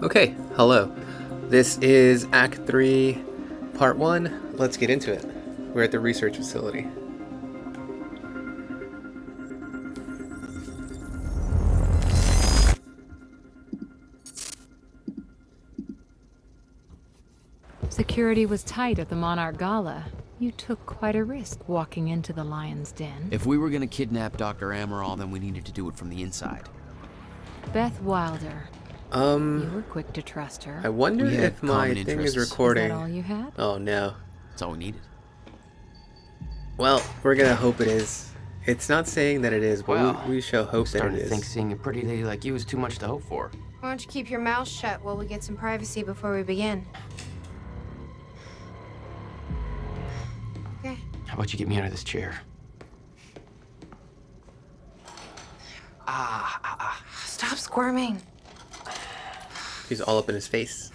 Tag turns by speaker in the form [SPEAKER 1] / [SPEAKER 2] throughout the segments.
[SPEAKER 1] Okay, hello. This is Act 3, Part 1. Let's get into it. We're at the research facility.
[SPEAKER 2] Security was tight at the Monarch Gala. You took quite a risk walking into the Lion's Den.
[SPEAKER 3] If we were gonna kidnap Dr. Amaral, then we needed to do it from the inside.
[SPEAKER 2] Beth Wilder. You were quick to trust her.
[SPEAKER 1] I wonder
[SPEAKER 3] We had
[SPEAKER 1] if my
[SPEAKER 3] common
[SPEAKER 1] thing
[SPEAKER 3] interests.
[SPEAKER 1] is recording.
[SPEAKER 2] Is that all you had?
[SPEAKER 1] Oh no.
[SPEAKER 3] That's all we needed.
[SPEAKER 1] Well, we're gonna hope it is. It's not saying that it is, but
[SPEAKER 4] Well,
[SPEAKER 1] we shall hope that it
[SPEAKER 4] Starting to
[SPEAKER 1] is.
[SPEAKER 4] think seeing a pretty lady like you is too much to hope for.
[SPEAKER 5] Why don't you keep your mouth shut while we get some privacy before we begin? Okay.
[SPEAKER 4] How about you get me out of this chair?
[SPEAKER 5] Stop squirming.
[SPEAKER 1] He's all up in his face.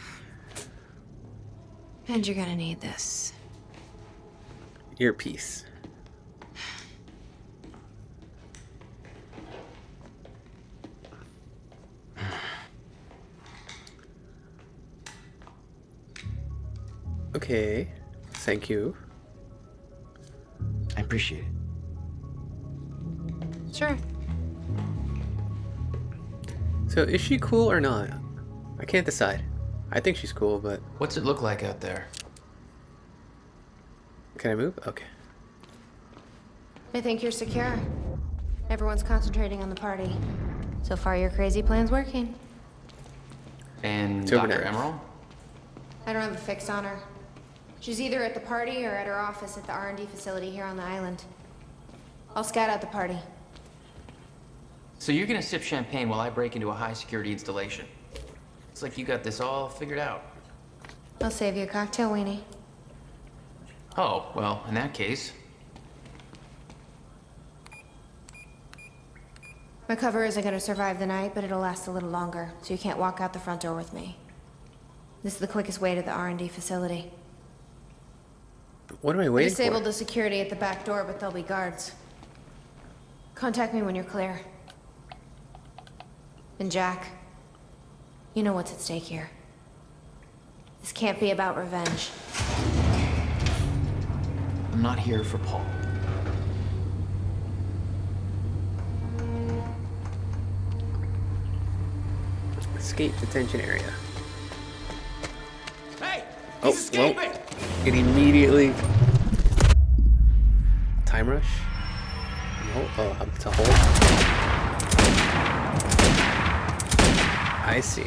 [SPEAKER 5] And you're gonna need this.
[SPEAKER 1] Earpiece. Okay. Thank you.
[SPEAKER 4] I appreciate it.
[SPEAKER 5] Sure.
[SPEAKER 1] So, is she cool or not? I can't decide. I think she's cool, but
[SPEAKER 4] What's it look like out there?
[SPEAKER 1] can I move? Okay.
[SPEAKER 5] I think you're secure. Everyone's concentrating on the party. So far, your crazy plan's working.
[SPEAKER 4] And
[SPEAKER 1] It's over
[SPEAKER 4] Dr.
[SPEAKER 1] now.
[SPEAKER 4] Emerald?
[SPEAKER 5] I don't have a fix on her. She's either at the party or at her office at the R&D facility here on the island. I'll scout out the party.
[SPEAKER 4] So you're gonna sip champagne while I break into a high security installation. It's like you got this all figured out.
[SPEAKER 5] I'll save you a cocktail, Weenie.
[SPEAKER 4] Oh, well, in that case,
[SPEAKER 5] My cover isn't gonna survive the night, but it'll last a little longer, so you can't walk out the front door with me. This is the quickest way to the R&D facility.
[SPEAKER 1] What am I
[SPEAKER 5] I
[SPEAKER 1] waiting
[SPEAKER 5] disabled
[SPEAKER 1] for?
[SPEAKER 5] the security at the back door, but there'll be guards. Contact me when you're clear. And Jack, you know what's at stake here. This can't be about revenge.
[SPEAKER 4] I'm not here for Paul.
[SPEAKER 1] Escape detention area.
[SPEAKER 4] Hey!
[SPEAKER 1] Oh, well, it immediately... Time rush? No, oh, it's a hold. I see.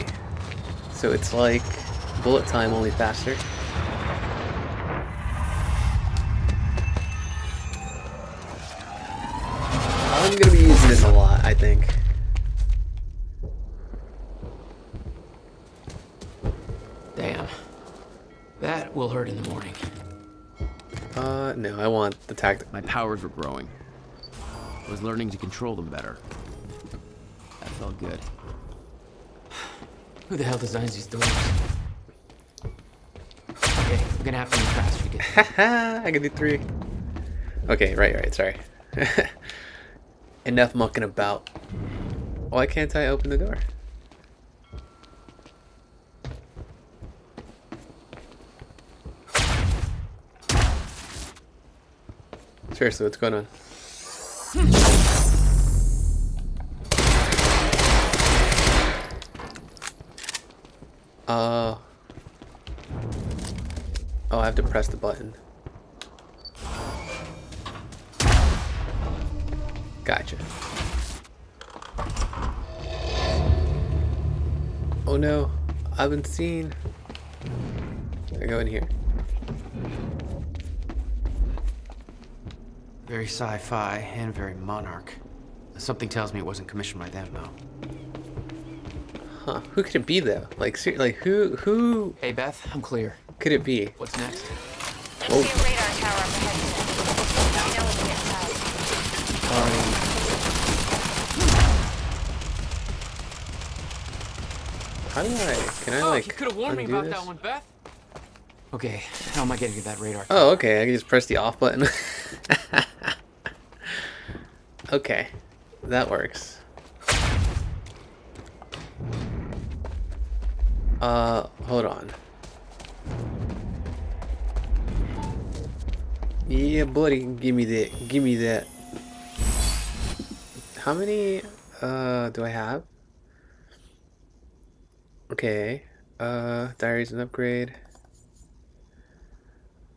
[SPEAKER 1] So it's like bullet time, only faster. I'm gonna be using this a lot, I think.
[SPEAKER 4] Damn. That will hurt in the morning.
[SPEAKER 1] No, I want the tactic.
[SPEAKER 3] My powers were growing. I was learning to control them better. That felt good.
[SPEAKER 4] Who the hell designs these doors? Okay, we're gonna have to move faster to get.
[SPEAKER 1] Haha, I can do 3. Okay, right, sorry. Enough mucking about. Why can't I open the door? Seriously, what's going on? Oh, I have to press the button. Gotcha. Oh no, I've been seen. I go in here.
[SPEAKER 4] Very sci-fi and very Monarch. Something tells me it wasn't commissioned by them, though.
[SPEAKER 1] Huh? Who could it be though? Like, like who
[SPEAKER 4] Hey, Beth, I'm clear.
[SPEAKER 1] could it be?
[SPEAKER 4] What's next?
[SPEAKER 1] Oh,
[SPEAKER 6] See a radar tower up ahead. Let me know when you get inside.
[SPEAKER 1] how do I? Can I
[SPEAKER 4] Oh,
[SPEAKER 1] like?
[SPEAKER 4] you could have warned me
[SPEAKER 1] undo
[SPEAKER 4] about
[SPEAKER 1] this?
[SPEAKER 4] that one, Beth. Okay, how am I getting to that radar?
[SPEAKER 1] Oh, okay. I can just press the off button. Okay, that works. Hold on. Yeah, buddy, give me that. Give me that. How many, do I have? Okay. Diaries and upgrade.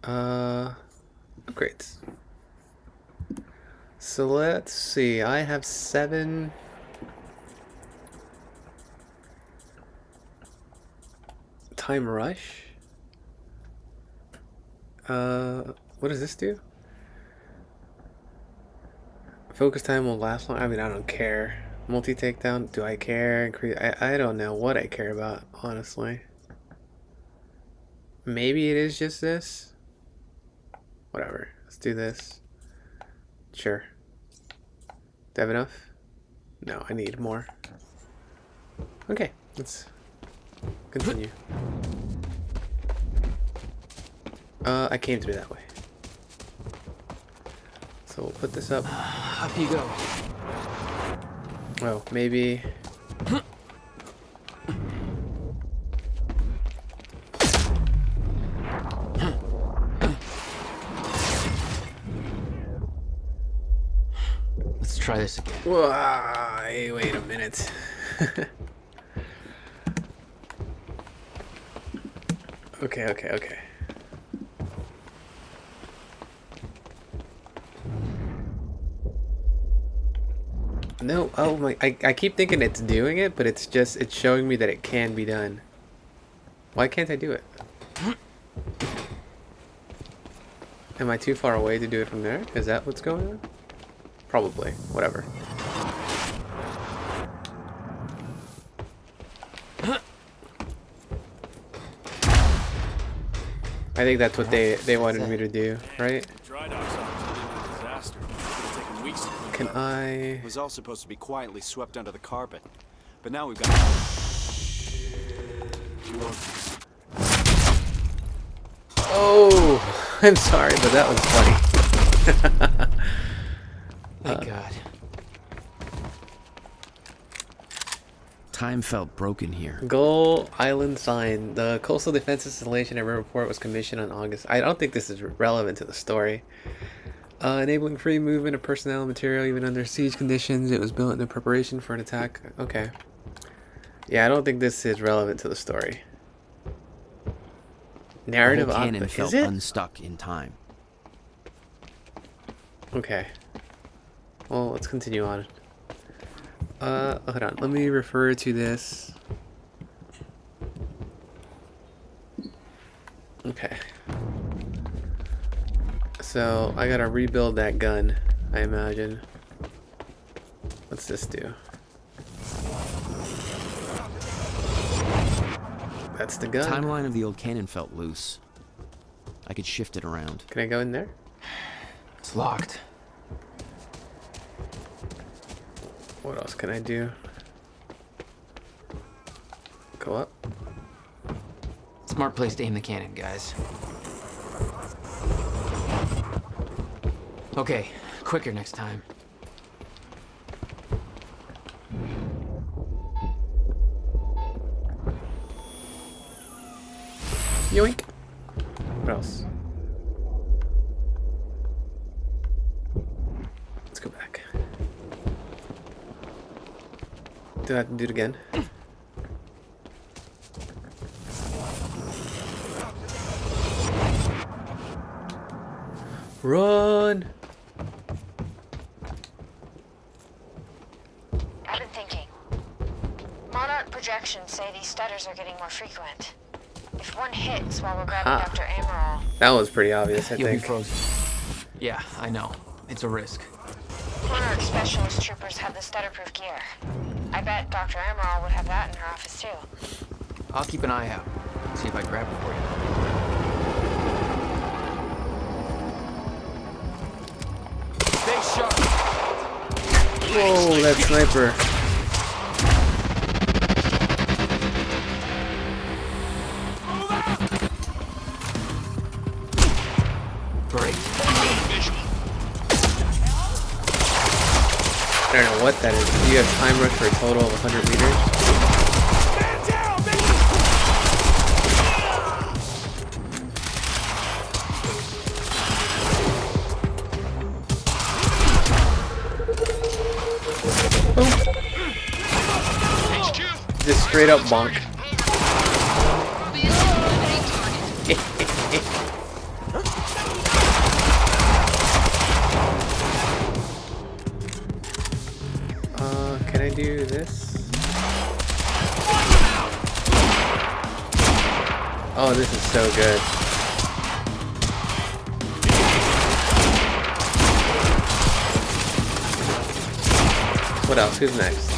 [SPEAKER 1] Upgrades. So let's see. I have 7. Time rush. What does this do? Focus time will last long. I mean, I don't care. Multi takedown. Do I care? I don't know what I care about, honestly. Maybe it is just this. Whatever. Let's do this. Sure. Do I have enough? No, I need more. Okay, let's continue. I came through that way. So we'll put this up.
[SPEAKER 4] Up you go.
[SPEAKER 1] Oh, maybe.
[SPEAKER 4] Let's try this again.
[SPEAKER 1] Wait a minute. Okay. No, oh my, I keep thinking it's doing it, but it's showing me that it can be done. Why can't I do it? Am I too far away to do it from there? Is that what's going on? Probably. Whatever. I think that's what they wanted me to do, right?
[SPEAKER 7] Dry docks are a disaster. It's taken weeks to clean
[SPEAKER 1] Can
[SPEAKER 7] up.
[SPEAKER 1] I...
[SPEAKER 7] It was all supposed to be quietly swept under the carpet, but now we've got.
[SPEAKER 1] Oh, I'm sorry, but that was funny.
[SPEAKER 4] Thank God.
[SPEAKER 3] Time felt broken here.
[SPEAKER 1] Gull Island sign. The coastal defense installation I report was commissioned on August. I don't think this is relevant to the story. Enabling free movement of personnel and material even under siege conditions. It was built in preparation for an attack. Okay. Yeah, I don't think this is relevant to the story. Narrative
[SPEAKER 3] The whole cannon
[SPEAKER 1] output.
[SPEAKER 3] felt
[SPEAKER 1] Is it?
[SPEAKER 3] unstuck in time.
[SPEAKER 1] Okay. Well, let's continue on. Hold on. Let me refer to this. Okay. So, I gotta rebuild that gun, I imagine. What's this do? That's the gun.
[SPEAKER 3] Timeline of the old cannon felt loose. I could shift it around.
[SPEAKER 1] Can I go in there?
[SPEAKER 4] It's locked.
[SPEAKER 1] What else can I do? Go up.
[SPEAKER 4] Smart place to aim the cannon, guys. Okay, quicker next time.
[SPEAKER 1] Yoink. What else? Let's go back. Do I have to do it again? Run!
[SPEAKER 6] I've been thinking. Monarch projections say these stutters are getting more frequent. If one hits while we're grabbing
[SPEAKER 1] Ah.
[SPEAKER 6] Dr. Amaral,
[SPEAKER 1] That was pretty obvious, I
[SPEAKER 4] You'll be
[SPEAKER 1] think.
[SPEAKER 4] frozen. Yeah, I know. It's a risk.
[SPEAKER 6] Monarch specialist troopers have the stutterproof gear. I bet Dr. Amaral would have that in her office too.
[SPEAKER 4] I'll keep an eye out. See if I grab it for you. Stay sharp.
[SPEAKER 1] Whoa, that sniper.
[SPEAKER 4] Great.
[SPEAKER 1] I don't know what that is. You have time rush for a total of 100 meters. Just straight up bonk. Can I do this? Oh, this is so good. What else? Who's next?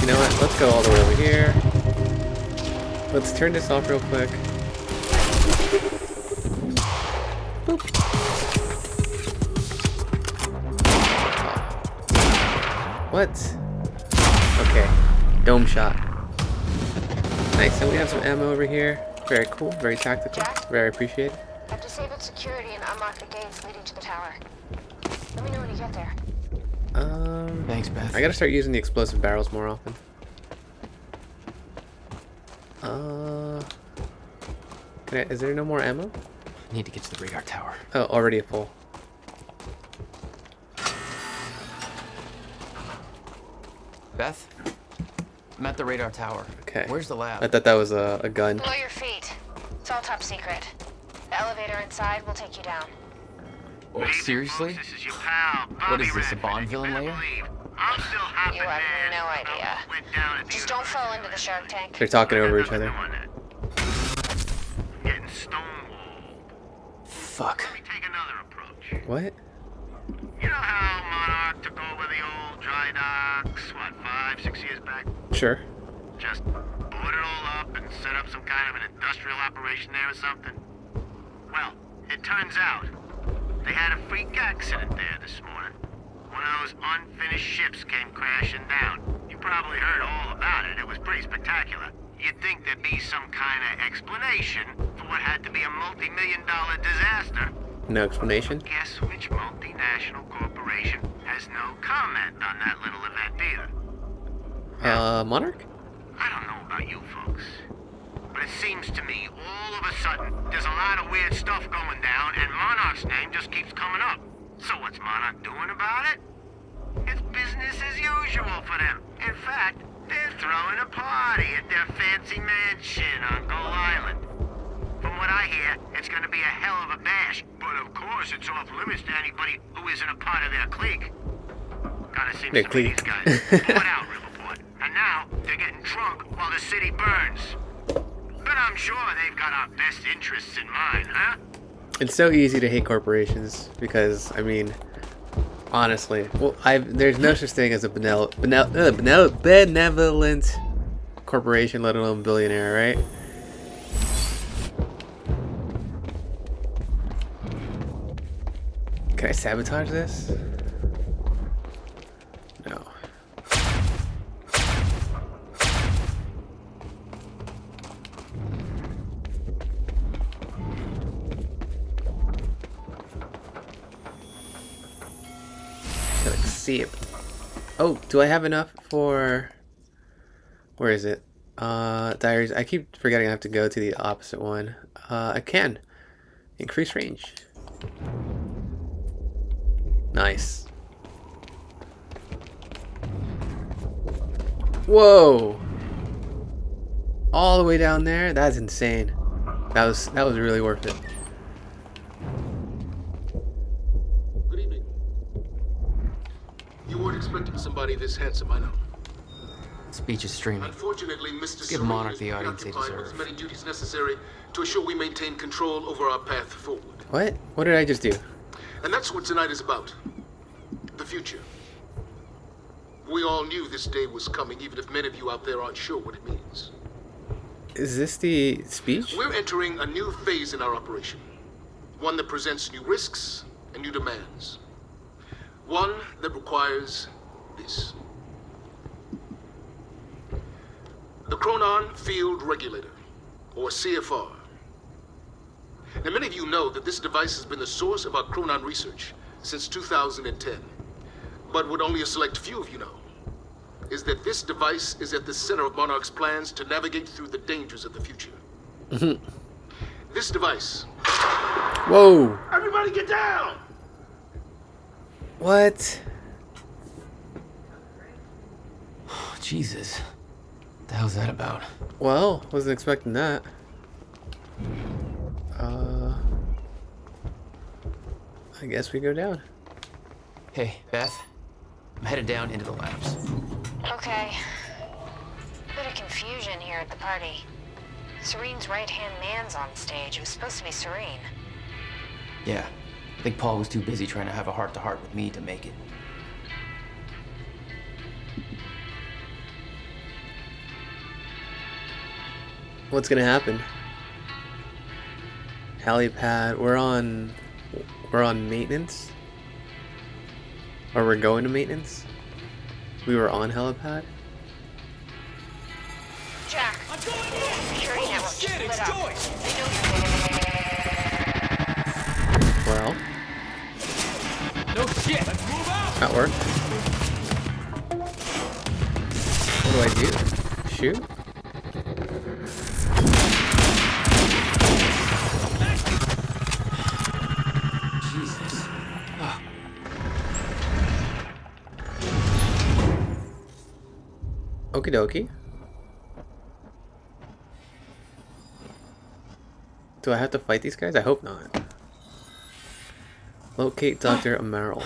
[SPEAKER 1] You know what? Let's go all the way over here. Let's turn this off real quick. Boop. What? Okay. Dome shot. Nice. And we have some ammo over here. Very cool. Very tactical. Very appreciated.
[SPEAKER 6] I've disabled security and unlocked the gates leading to the tower. Let me know when you get there.
[SPEAKER 4] Thanks, Beth.
[SPEAKER 1] I gotta start using the explosive barrels more often. Is there no more ammo?
[SPEAKER 4] Need to get to the radar tower.
[SPEAKER 1] Oh, already a full.
[SPEAKER 4] Beth? I'm at the radar tower.
[SPEAKER 1] Okay.
[SPEAKER 4] Where's the lab?
[SPEAKER 1] I thought that was a gun.
[SPEAKER 6] Below your feet. It's all top secret. The elevator inside will take you down.
[SPEAKER 4] Oh, seriously?
[SPEAKER 8] This is your pal,
[SPEAKER 4] What
[SPEAKER 8] Bobby
[SPEAKER 4] is this, a
[SPEAKER 8] Redford.
[SPEAKER 4] Bond villain
[SPEAKER 8] You better
[SPEAKER 4] layer?
[SPEAKER 8] believe I'm still hopping
[SPEAKER 6] You have
[SPEAKER 8] mad.
[SPEAKER 6] no idea.
[SPEAKER 8] Went down at the
[SPEAKER 6] Just don't fall into the shark tank.
[SPEAKER 1] They're talking over each other.
[SPEAKER 8] Getting stonewalled.
[SPEAKER 4] Fuck.
[SPEAKER 8] Let me take another approach.
[SPEAKER 1] What?
[SPEAKER 8] You know how Monarch took over the old dry docks, what, 5-6 years back?
[SPEAKER 1] Sure.
[SPEAKER 8] Just board it all up and set up some kind of an industrial operation there or something? Well, it turns out they had a freak accident there this morning. One of those unfinished ships came crashing down. You probably heard all about it. It was pretty spectacular. You'd think there'd be some kind of explanation for what had to be a multi-million-dollar disaster.
[SPEAKER 1] No explanation?
[SPEAKER 8] Guess which multinational corporation has no comment on that little event either?
[SPEAKER 1] Monarch?
[SPEAKER 8] I don't know about you folks, but it seems to me all of a sudden there's a lot of weird stuff going down and Monarch's name just keeps coming up. So what's Monarch doing about it? It's business as usual for them. In fact, they're throwing a party at their fancy mansion on Gull Island. From what I hear, it's gonna be a hell of a bash, but of course it's off limits to anybody who isn't a part of their clique. Kinda seems
[SPEAKER 1] Their
[SPEAKER 8] to me these
[SPEAKER 1] clique.
[SPEAKER 8] guys bought out Riverport, and now they're getting drunk while the city burns. But I'm sure they've got our best interests in mind, huh?
[SPEAKER 1] It's so easy to hate corporations because, I mean, honestly, well, there's no such thing as a benevolent corporation, let alone billionaire, right? Can I sabotage this? No. Gotta see it. Oh, do I have enough for... Where is it? Diaries. I keep forgetting I have to go to the opposite one. I can. Increase range. Nice. Whoa! All the way down there? That's insane. That was really worth it.
[SPEAKER 9] Good evening. You weren't expecting somebody this handsome, I know.
[SPEAKER 4] Speech is streaming.
[SPEAKER 9] Unfortunately, Mr.
[SPEAKER 4] Give
[SPEAKER 9] Serene
[SPEAKER 4] Monarch
[SPEAKER 9] is
[SPEAKER 4] the audience they
[SPEAKER 9] preoccupied with
[SPEAKER 4] deserve.
[SPEAKER 9] as many duties necessary to assure we maintain control over our path forward.
[SPEAKER 1] What? What did I just do?
[SPEAKER 9] And that's what tonight is about. The future. We all knew this day was coming, even if many of you out there aren't sure what it means.
[SPEAKER 1] Is this the speech?
[SPEAKER 9] We're entering a new phase in our operation. One that presents new risks and new demands. One that requires this. The Chronon Field Regulator, or CFR. Now, many of you know that this device has been the source of our Chronon research since 2010. But what only a select few of you know is that this device is at the center of Monarch's plans to navigate through the dangers of the future. This device.
[SPEAKER 1] Whoa!
[SPEAKER 9] Everybody get down!
[SPEAKER 1] What?
[SPEAKER 4] Jesus. the hell's that about?
[SPEAKER 1] Well, wasn't expecting that. I guess we go down.
[SPEAKER 4] Hey, Beth. I'm headed down into the labs.
[SPEAKER 6] Okay. Bit of confusion here at the party. Serene's right-hand man's on stage. It was supposed to be Serene.
[SPEAKER 4] Yeah. I think Paul was too busy trying to have a heart-to-heart with me to make it.
[SPEAKER 1] What's gonna happen? Helipad. We're on maintenance? Or we're going to maintenance? We were on helipad?
[SPEAKER 6] Jack, security network just lit up. They know you're
[SPEAKER 1] Well,
[SPEAKER 4] No shit! Let's move out!
[SPEAKER 1] that worked. What do I do? Shoot?
[SPEAKER 4] Jesus.
[SPEAKER 1] Okie dokie. Do I have to fight these guys? I hope not. Locate Dr. Amaral.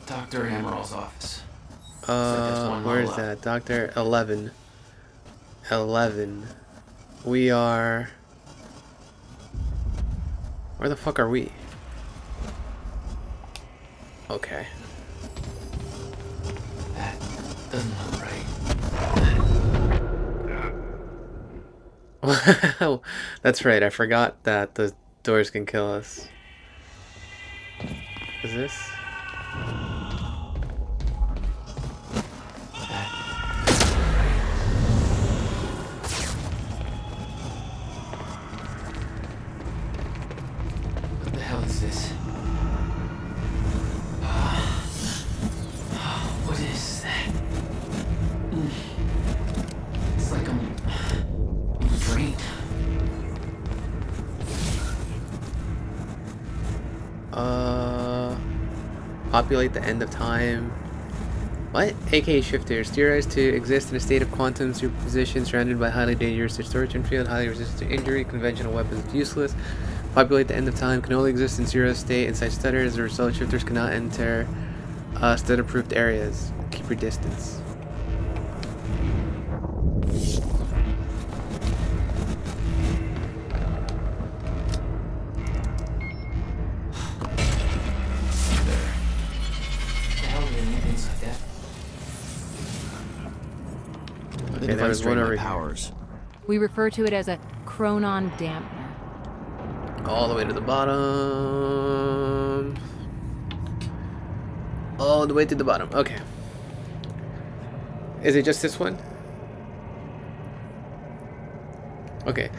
[SPEAKER 4] Dr. Amaral's office. there's one
[SPEAKER 1] Where is
[SPEAKER 4] more
[SPEAKER 1] that? Dr. 11. 11. We are... Where the fuck are we? Okay.
[SPEAKER 4] That doesn't look right.
[SPEAKER 1] Wow, that's right. I forgot that the doors can kill us. Is this?
[SPEAKER 4] What the hell is this? What is that? It's like I'm drained.
[SPEAKER 1] Populate the end of time. What? AKA shifters. Theorized to exist in a state of quantum superposition surrounded by highly dangerous distortion field, highly resistant to injury, conventional weapons useless. Populate the end of time can only exist in zero state inside stutter. As a result, shifters cannot enter stutter-proofed areas. Keep your distance.
[SPEAKER 3] The
[SPEAKER 1] Okay, there
[SPEAKER 3] device
[SPEAKER 1] was one
[SPEAKER 3] drained my
[SPEAKER 1] over here.
[SPEAKER 3] powers.
[SPEAKER 2] We refer to it as a chronon dampener.
[SPEAKER 1] All the way to the bottom. All the way to the bottom. Okay. Is it just this one? Okay.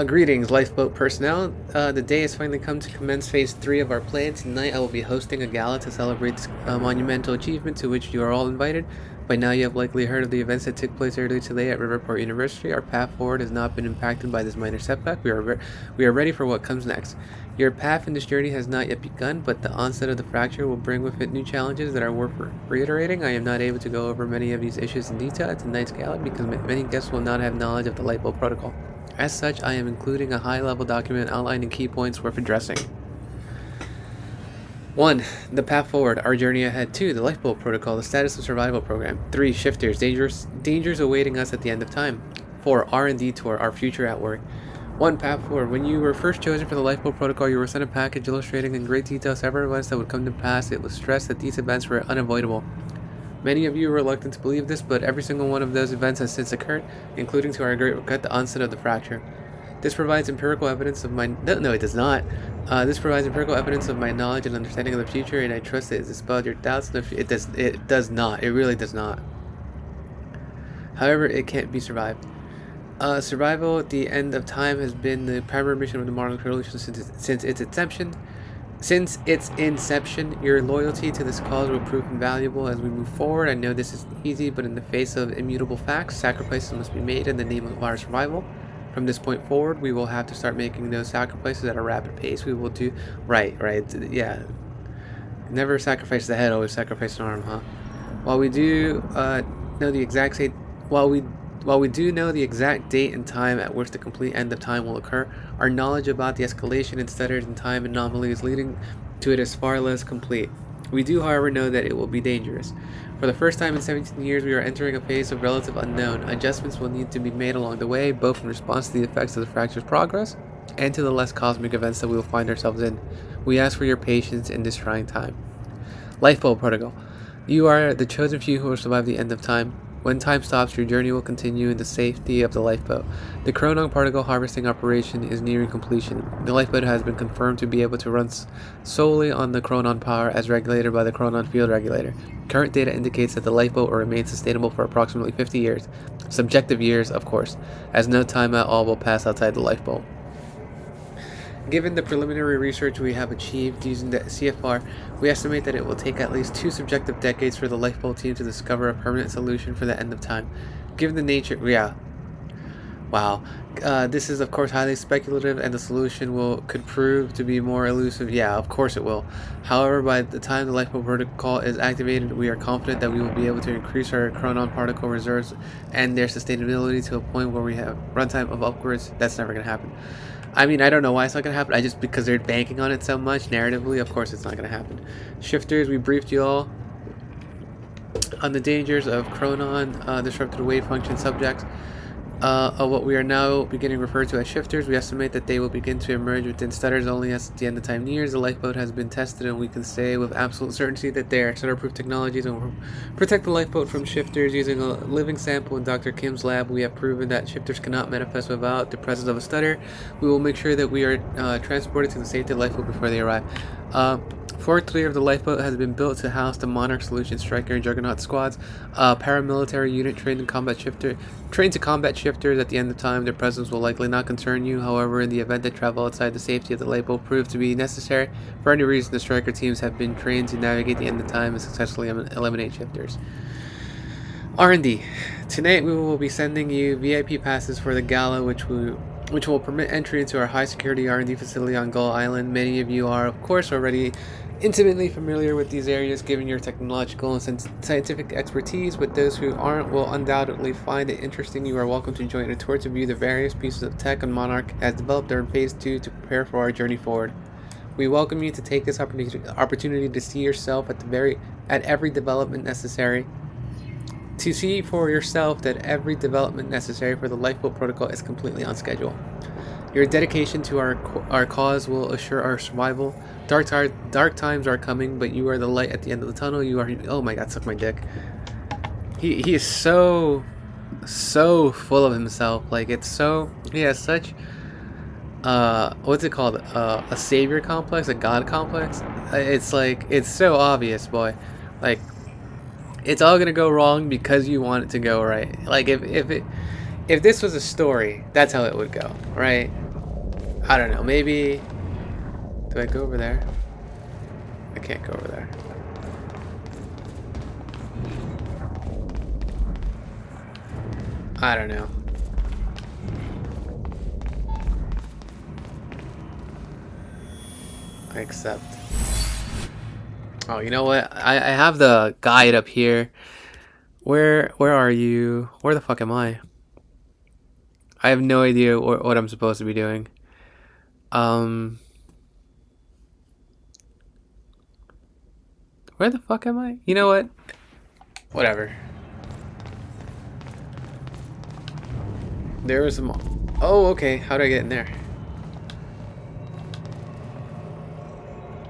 [SPEAKER 1] Greetings, lifeboat personnel. The day has finally come to commence phase 3 of our plan. Tonight I will be hosting a gala to celebrate this monumental achievement to which you are all invited. By now you have likely heard of the events that took place earlier today at Riverport University. Our path forward has not been impacted by this minor setback. We are ready for what comes next. Your path in this journey has not yet begun, but the onset of the fracture will bring with it new challenges that are worth reiterating. I am not able to go over many of these issues in detail at tonight's gala because many guests will not have knowledge of the lifeboat protocol. As such, I am including a high-level document outlining key points worth addressing. 1. The path forward, our journey ahead. 2. The lifeboat protocol, the status of survival program. 3. Shifters, dangers awaiting us at the end of time. 4. R&D tour, our future at work. 1. Path forward. When you were first chosen for the lifeboat protocol, you were sent a package illustrating in great detail several events that would come to pass. It was stressed that these events were unavoidable. Many of you are reluctant to believe this, but every single one of those events has since occurred, including to our great regret the onset of the fracture. This provides empirical evidence of my... No, it does not. This provides empirical evidence of my knowledge and understanding of the future, and I trust it has dispelled your doubts. It does not. It really does not. However, it can't be survived. Survival at the end of time has been the primary mission of the Monarch Coalition since its inception. Since its inception, your loyalty to this cause will prove invaluable as we move forward. I know this isn't easy, but in the face of immutable facts, sacrifices must be made in the name of our survival. From this point forward, we will have to start making those sacrifices at a rapid pace. We will do... Right, yeah. Never sacrifice the head, always sacrifice an arm, huh? While we do know the exact date, while we do know the exact date and time at which the complete end of time will occur, our knowledge about the escalation in stutters and time anomalies leading to it is far less complete. We do, however, know that it will be dangerous. For the first time in 17 years, we are entering a phase of relative unknown. Adjustments will need to be made along the way, both in response to the effects of the fracture's progress and to the less cosmic events that we will find ourselves in. We ask for your patience in this trying time. Lifeboat Protocol. You are the chosen few who will survive the end of time. When time stops, your journey will continue in the safety of the lifeboat. The Chronon particle harvesting operation is nearing completion. The lifeboat has been confirmed to be able to run solely on the Chronon power as regulated by the Chronon field regulator. Current data indicates that the lifeboat will remain sustainable for approximately 50 years. Subjective years, of course, as no time at all will pass outside the lifeboat. Given the preliminary research we have achieved using the CFR, we estimate that it will take at least 2 subjective decades for the lifeboat team to discover a permanent solution for the end of time. Given the nature, wow. This is of course highly speculative, and the solution could prove to be more elusive. Yeah, of course it will. However, by the time the lifeboat protocol is activated, we are confident that we will be able to increase our Chronon particle reserves and their sustainability to a point where we have runtime of upwards. That's never going to happen. I mean, I don't know why it's not going to happen. Just because they're banking on it so much narratively, of course it's not going to happen. Shifters, we briefed you all on the dangers of Chronon disrupted wave function subjects of what we are now beginning to refer to as shifters. We estimate that they will begin to emerge within stutters only as the end of time nears. The lifeboat has been tested, and we can say with absolute certainty that they are stutter-proof technologies and will protect the lifeboat from shifters. Using a living sample in Dr. Kim's lab, we have proven that shifters cannot manifest without the presence of a stutter. We will make sure that we are transported to the safety of the lifeboat before they arrive. Floor 3 of the lifeboat has been built to house the Monarch, Solution, Striker, and Juggernaut squads. A paramilitary unit trained to combat shifters at the end of time. Their presence will likely not concern you. However, in the event that travel outside the safety of the lifeboat proves to be necessary, for any reason, the Striker teams have been trained to navigate the end of time and successfully eliminate shifters. R&D. Tonight we will be sending you VIP passes for the gala, which will permit entry into our high-security R&D facility on Gull Island. Many of you are, of course, already intimately familiar with these areas given your technological and scientific expertise, but those who aren't will undoubtedly find it interesting. You are welcome to join a tour to view the various pieces of tech on Monarch has developed during Phase 2 to prepare for our journey forward. We welcome you to take this opportunity to see yourself at every development necessary. To see for yourself that every development necessary for the lifeboat protocol is completely on schedule. Your dedication to our cause will assure our survival. Dark times are coming, but you are the light at the end of the tunnel. You are. Oh my God, suck my dick. He is so full of himself. Like he has such what's it called? A savior complex, a god complex. It's like it's so obvious, boy. Like it's all gonna go wrong because you want it to go right. Like if this was a story, that's how it would go, right? I don't know, maybe... Do I go over there? I can't go over there. I don't know. I accept. Oh, you know what? I have the guide up here. Where are you? Where the fuck am I? I have no idea what I'm supposed to be doing. Where the fuck am I? You know what? Whatever. There was some... Oh, okay. How do I get in there?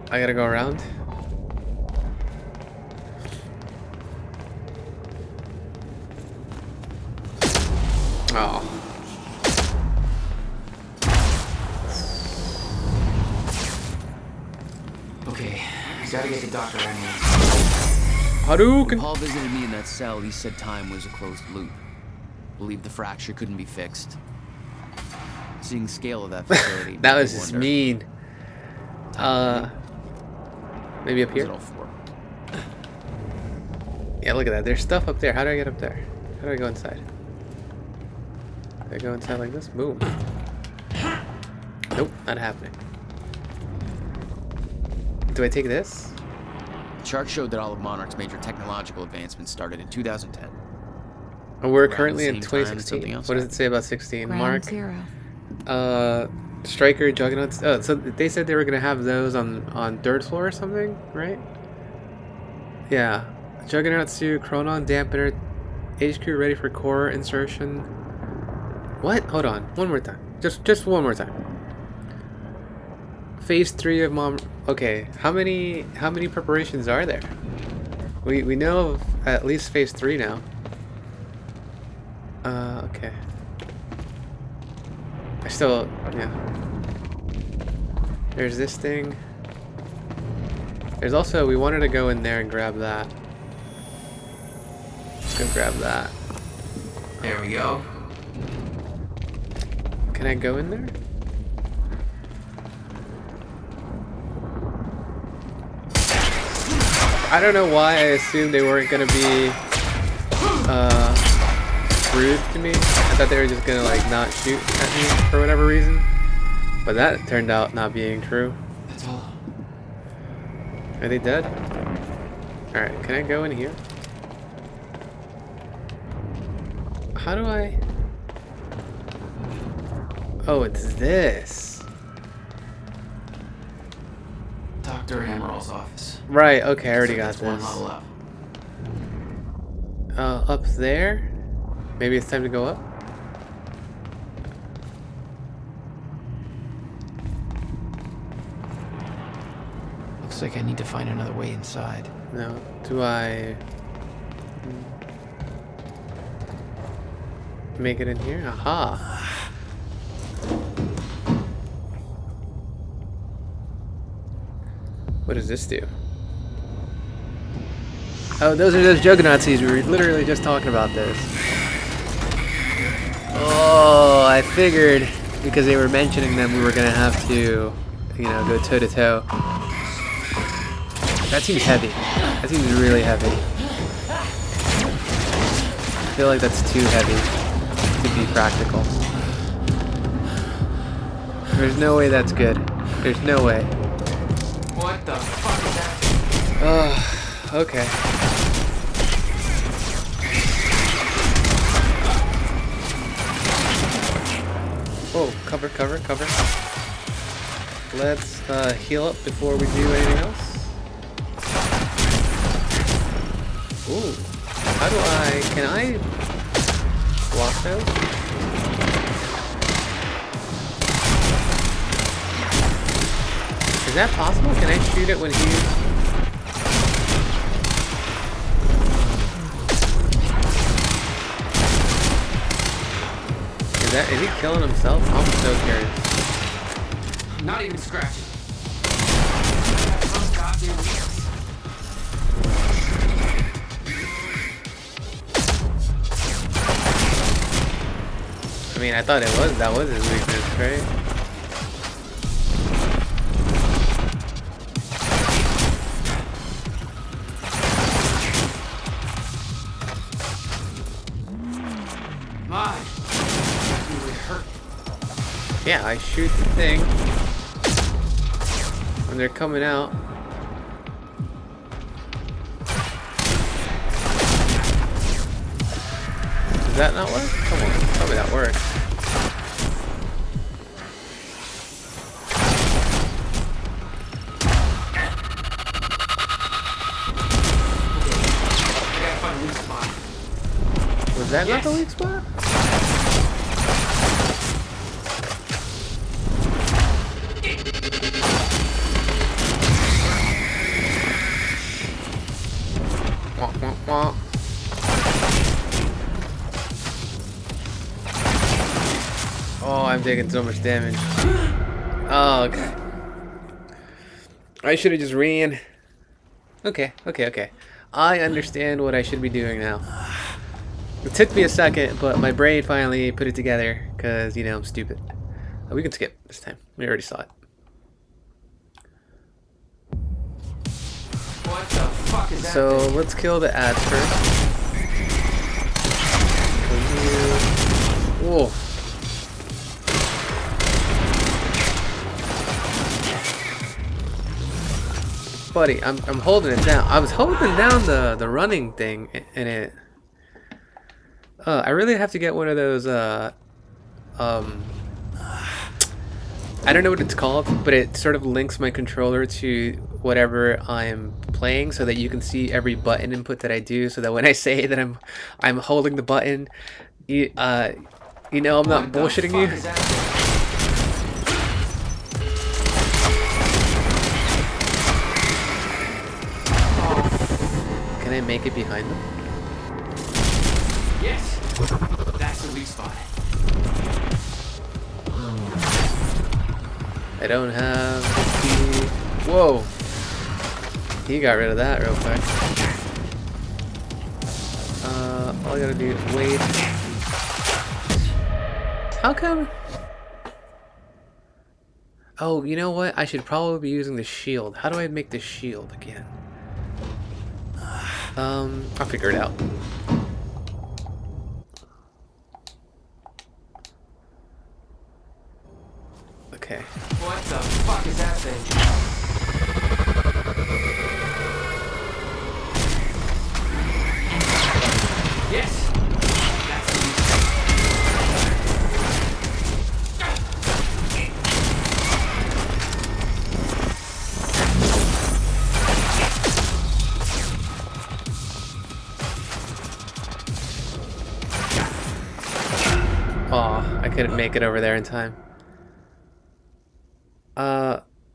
[SPEAKER 1] I gotta go around? Oh.
[SPEAKER 4] Okay, I gotta get to Dr. Renman.
[SPEAKER 1] Hadouken!
[SPEAKER 3] When Paul visited me in that cell, he said time was a closed loop. Believed the fracture couldn't be fixed. Seeing the scale of that facility.
[SPEAKER 1] That was just mean. Maybe up here? Yeah, look at that. There's stuff up there. How do I get up there? How do I go inside? Do I go inside like this? Boom. Nope, not happening. Do I take this?
[SPEAKER 3] The chart showed that all of Monarch's major technological advancements started in 2010.
[SPEAKER 1] And we're
[SPEAKER 3] Around
[SPEAKER 1] currently
[SPEAKER 3] the
[SPEAKER 1] in
[SPEAKER 3] same time,
[SPEAKER 1] 2016.
[SPEAKER 3] something else
[SPEAKER 1] What does it
[SPEAKER 3] happened.
[SPEAKER 1] say about 16?
[SPEAKER 2] Ground
[SPEAKER 1] Mark,
[SPEAKER 2] zero.
[SPEAKER 1] Striker, Juggernauts. Oh, so they said they were gonna have those on third floor or something, right? Yeah, Juggernaut suit, Chronon dampener, HQ ready for core insertion. What? Hold on, one more time. Just one more time. Phase 3 of Mom. Okay, how many preparations are there? We know of at least phase 3 now. Okay. I still, yeah. There's this thing. There's also, we wanted to go in there and grab that. Let's go grab that.
[SPEAKER 4] There we go.
[SPEAKER 1] Can I go in there? I don't know why I assumed they weren't gonna be rude to me. I thought they were just gonna like not shoot at me for whatever reason. But that turned out not being true.
[SPEAKER 4] That's all.
[SPEAKER 1] Are they dead? Alright, can I go in here? How do I... Oh, it's this.
[SPEAKER 4] Dr. Hammerall's office.
[SPEAKER 1] Right, okay, I already got
[SPEAKER 4] That's one
[SPEAKER 1] this.
[SPEAKER 4] level up.
[SPEAKER 1] Up there? Maybe it's time to go up?
[SPEAKER 4] Looks like I need to find another way inside.
[SPEAKER 1] No. Do I... make it in here? Aha! What does this do? Oh, those are those Juggernauts. We were literally just talking about this. Oh, I figured because they were mentioning them, we were gonna have to, you know, go toe to toe. That seems heavy. That seems really heavy. I feel like that's too heavy to be practical. There's no way that's good. There's no way.
[SPEAKER 4] What the fuck is that?
[SPEAKER 1] Okay. Oh, cover, cover, cover. Let's heal up before we do anything else. Ooh. How do I... Can I block those? Is that possible? Can I shoot it when he's... Is he killing himself? I'm so curious.
[SPEAKER 4] Not even scratching. Some goddamn weakness.
[SPEAKER 1] I mean, I thought that was his weakness, right?
[SPEAKER 4] My. That really hurt.
[SPEAKER 1] Yeah, I shoot the thing when they're coming out. Does that not work? Come on, tell me that works.
[SPEAKER 4] I gotta find a weak spot.
[SPEAKER 1] Was that not the
[SPEAKER 4] Yes.
[SPEAKER 1] weak spot? Wah, wah, wah. Oh, I'm taking so much damage. Oh, okay. I should have just ran. Okay, okay, okay. I understand what I should be doing now. It took me a second, but my brain finally put it together, because, you know, I'm stupid. We can skip this time. We already saw it.
[SPEAKER 4] What the fuck is that?
[SPEAKER 1] So,
[SPEAKER 4] thing?
[SPEAKER 1] let's kill the ads first. Whoa. buddy, I'm holding it down. I was holding down the running thing, and it. I really have to get one of those. I don't know what it's called, but it sort of links my controller to whatever I'm playing, so that you can see every button input that I do. So that when I say that I'm holding the button, you know I'm not bullshitting you. Can I make it behind them?
[SPEAKER 4] Yes, that's the weak spot.
[SPEAKER 1] I don't have the key. Whoa! He got rid of that real quick. All I gotta do is wait. How come? Oh, you know what? I should probably be using the shield. How do I make the shield again? I'll figure it out. Okay.
[SPEAKER 4] What the fuck is that thing? Yes! That's the weak
[SPEAKER 1] Aw, I couldn't make it over there in time.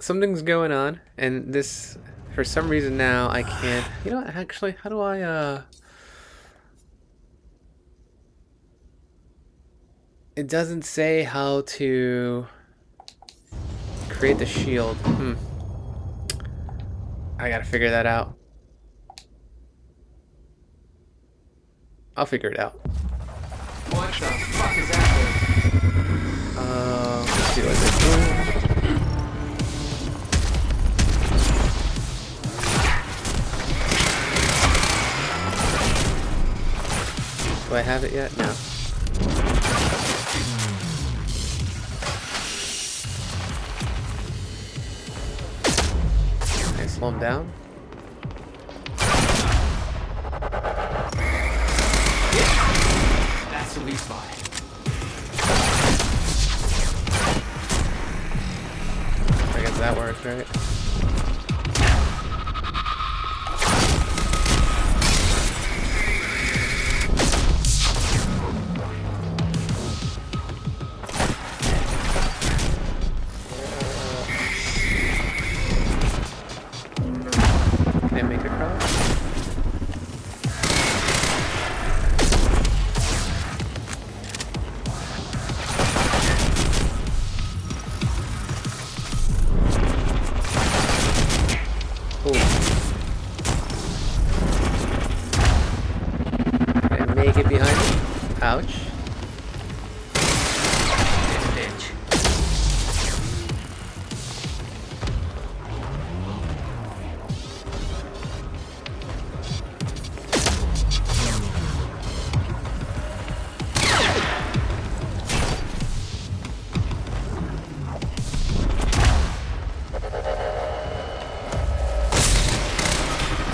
[SPEAKER 1] Something's going on, and this, for some reason now, I can't. You know what, actually, how do I, It doesn't say how to create the shield. I gotta figure that out. I'll figure it out.
[SPEAKER 4] What the fuck is that thing?
[SPEAKER 1] Let's see what this is. Do I have it yet? No. Can I slow him down?
[SPEAKER 4] That's the weak spot.
[SPEAKER 1] I guess that works, right? Can I make it cross? Make it behind me. Ouch.
[SPEAKER 4] Bitch.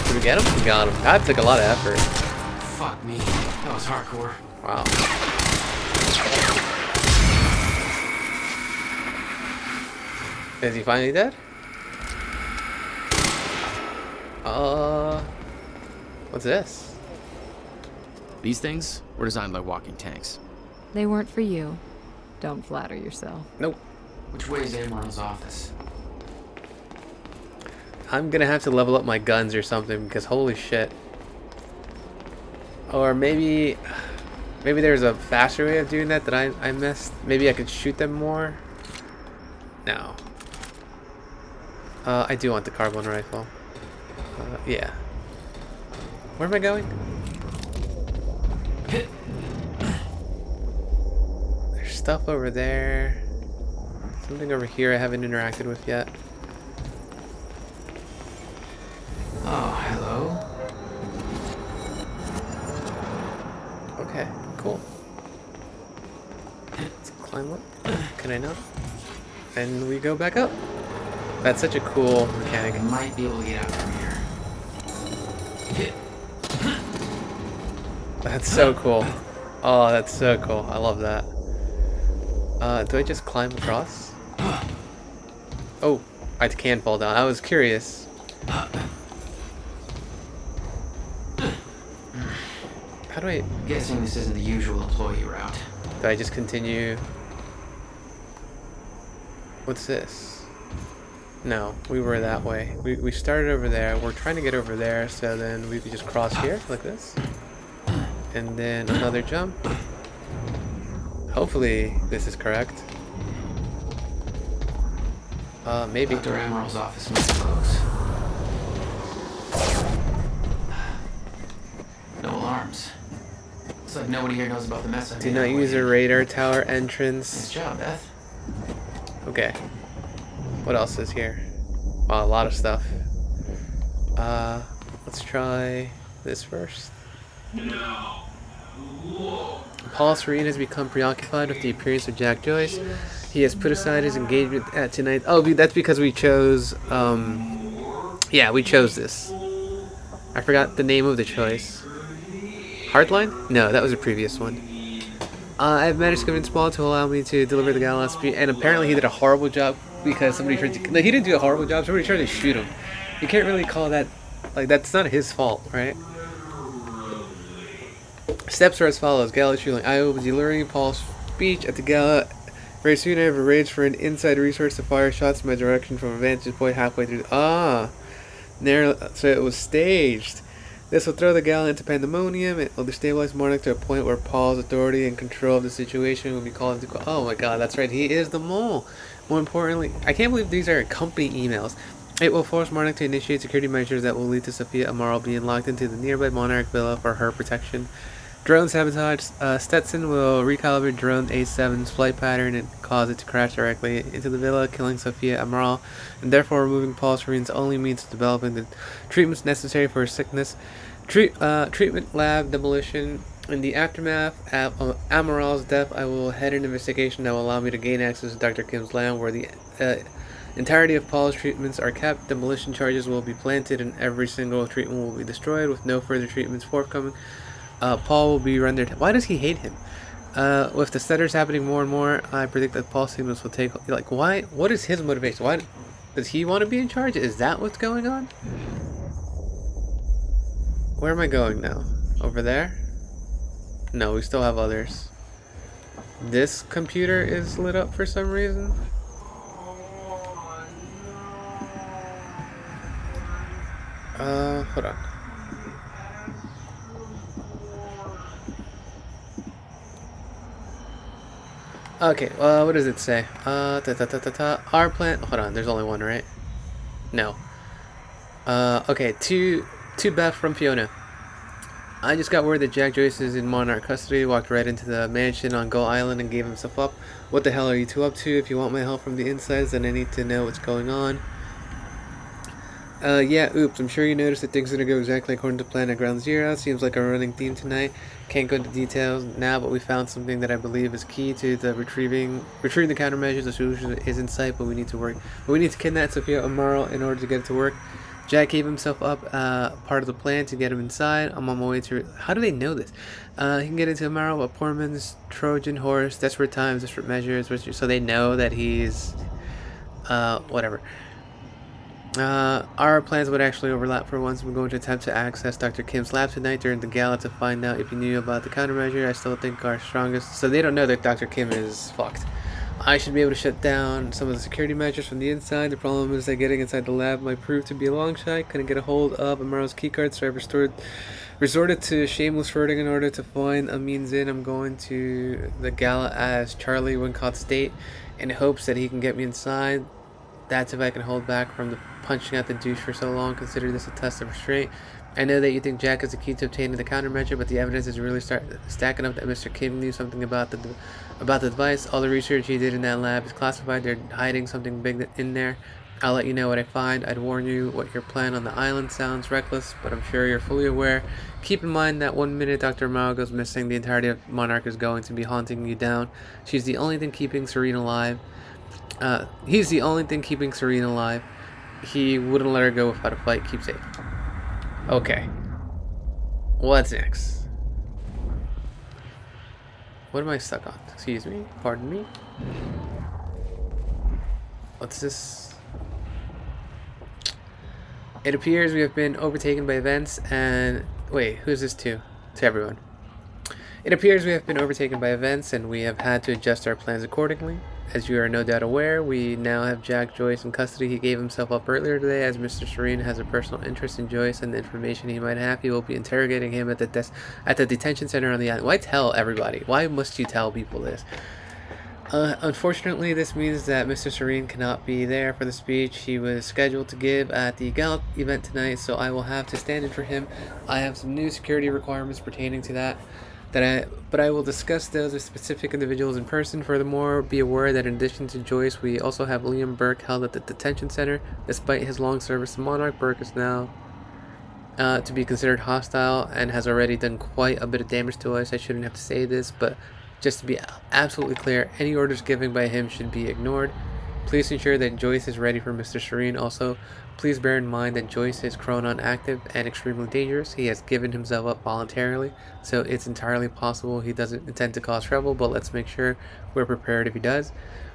[SPEAKER 1] Did we get him? We got him. That took a lot of effort.
[SPEAKER 4] Fuck me. That was hardcore.
[SPEAKER 1] Wow. Is he finally dead? What's this?
[SPEAKER 3] These things were designed by walking tanks.
[SPEAKER 2] They weren't for you. Don't flatter yourself.
[SPEAKER 1] Nope.
[SPEAKER 4] Which way is Amron's office?
[SPEAKER 1] I'm gonna have to level up my guns or something because holy shit. Or maybe there's a faster way of doing that I missed. Maybe I could shoot them more. No. I do want the carbine rifle. Yeah. Where am I going? There's stuff over there. Something over here I haven't interacted with yet.
[SPEAKER 4] Oh, hello.
[SPEAKER 1] Okay, cool. Let's climb up. Can I not? And we go back up. That's such a cool mechanic.
[SPEAKER 4] I might be able to get out from here.
[SPEAKER 1] That's so cool. Oh, that's so cool. I love that. Do I just climb across? Oh, I can fall down. I was curious. How do I...
[SPEAKER 4] I'm guessing this isn't the usual employee route.
[SPEAKER 1] Do I just continue? What's this? No, we were that way. We started over there. We're trying to get over there, so then we could just cross here like this. And then another jump. Hopefully this is correct. Maybe.
[SPEAKER 4] Dr. Amaral's office must be close. No alarms. Looks like nobody here knows about the mess I
[SPEAKER 1] Do
[SPEAKER 4] made
[SPEAKER 1] not
[SPEAKER 4] on the way
[SPEAKER 1] use a
[SPEAKER 4] in.
[SPEAKER 1] radar tower
[SPEAKER 4] Nice
[SPEAKER 1] entrance.
[SPEAKER 4] job, Beth.
[SPEAKER 1] Okay. What else is here? Wow, a lot of stuff. Let's try this first. Paul Serene has become preoccupied with the appearance of Jack Joyce. He has put aside his engagement at tonight. Oh, that's because we chose, yeah, we chose this. I forgot the name of the choice. Hardline? No, that was a previous one. I've managed to convince Paul to allow me to deliver the gala speech, and apparently he did a horrible job because somebody tried to... No, he didn't do a horrible job. Somebody tried to shoot him. You can't really call that... Like, that's not his fault, right? Steps are as follows. Gala shooting. I will be delivering Paul's speech at the gala. Very soon I have arranged for an inside resource to fire shots in my direction from a vantage point halfway through... so it was staged. This will throw the gala into pandemonium. It will destabilize Monarch to a point where Paul's authority and control of the situation will be called into... Oh my god, that's right. He is the mole. More importantly, I can't believe these are company emails. It will force Monarch to initiate security measures that will lead to Sophia Amaral being locked into the nearby Monarch villa for her protection. Drone sabotage. Stetson will recalibrate drone A7's flight pattern and cause it to crash directly into the villa, killing Sophia Amaral, and therefore removing Paul Serene's only means of developing the treatments necessary for her sickness. Treatment lab demolition. In the aftermath of Amaral's death, I will head an investigation that will allow me to gain access to Dr. Kim's lab, where the entirety of Paul's treatments are kept. Demolition charges will be planted, and every single treatment will be destroyed, with no further treatments forthcoming. Paul will be rendered... Why does he hate him? With the stutters happening more and more, I predict that Paul's signals will take... Like, why? What is his motivation? Why does he want to be in charge? Is that what's going on? Where am I going now? Over there? No, we still have others. This computer is lit up for some reason. Hold on. Okay, what does it say? Our plan... Hold on, there's only one, right? No. Okay, to Beth from Fiona. I just got word that Jack Joyce is in Monarch custody. Walked right into the mansion on Gull Island and gave himself up. What the hell are you two up to? If you want my help from the insides, then I need to know what's going on. Yeah, oops, I'm sure you noticed that things didn't go exactly according to plan at Ground Zero. Seems like a running theme tonight. Can't go into details now, but we found something that I believe is key to the retrieving the countermeasures. The solution is in sight, but we need to kidnap Sophia Amaral in order to get it to work. Jack gave himself up, part of the plan to get him inside. I'm on my way to... How do they know this? He can get into Amaral, but poor man's Trojan horse, desperate times, desperate measures, so they know that he's... whatever. Our plans would actually overlap for once. We're going to attempt to access Dr. Kim's lab tonight during the gala to find out if he knew about the countermeasure. I still think our strongest... So they don't know that Dr. Kim is fucked. I should be able to shut down some of the security measures from the inside. The problem is that getting inside the lab might prove to be a long shot. Couldn't get a hold of Amaral's keycard, so I resorted to shameless flirting in order to find a means in. I'm going to the gala as Charlie Wincott State in hopes that he can get me inside. That's if I can hold back from the punching out the douche for so long. Consider this a test of restraint. I know that you think Jack is the key to obtaining the countermeasure, but the evidence is really stacking up that Mr. Kim knew something about the device. All the research he did in that lab is classified. They're hiding something big in there. I'll let you know what I find. I'd warn you what your plan on the island sounds reckless, but I'm sure you're fully aware. Keep in mind that one minute Dr. Amaral goes missing, the entirety of Monarch is going to be haunting you down. She's the only thing keeping Serene alive. He's the only thing keeping Serene alive. He wouldn't let her go without a fight. Keep safe. Okay. What's next? What am I stuck on? Excuse me. Pardon me. What's this? It appears we have been overtaken by events and... Wait, who's this to? To everyone. It appears we have been overtaken by events and we have had to adjust our plans accordingly. As you are no doubt aware, we now have Jack Joyce in custody. He gave himself up earlier today. As Mr. Serene has a personal interest in Joyce and the information he might have, he will be interrogating him at the detention center on the island. Why tell everybody? Why must you tell people this? Unfortunately, this means that Mr. Serene cannot be there for the speech he was scheduled to give at the Gallup event tonight, so I will have to stand in for him. I have some new security requirements pertaining to that. But I will discuss those with specific individuals in person. Furthermore, be aware that in addition to Joyce, we also have Liam Burke held at the detention center. Despite his long service to Monarch, Burke is now to be considered hostile and has already done quite a bit of damage to us. I shouldn't have to say this, but just to be absolutely clear, any orders given by him should be ignored. Please ensure that Joyce is ready for Mr. Serene. Also, please bear in mind that Joyce is Chronon active and extremely dangerous. He has given himself up voluntarily, so it's entirely possible he doesn't intend to cause trouble, but let's make sure we're prepared if he does.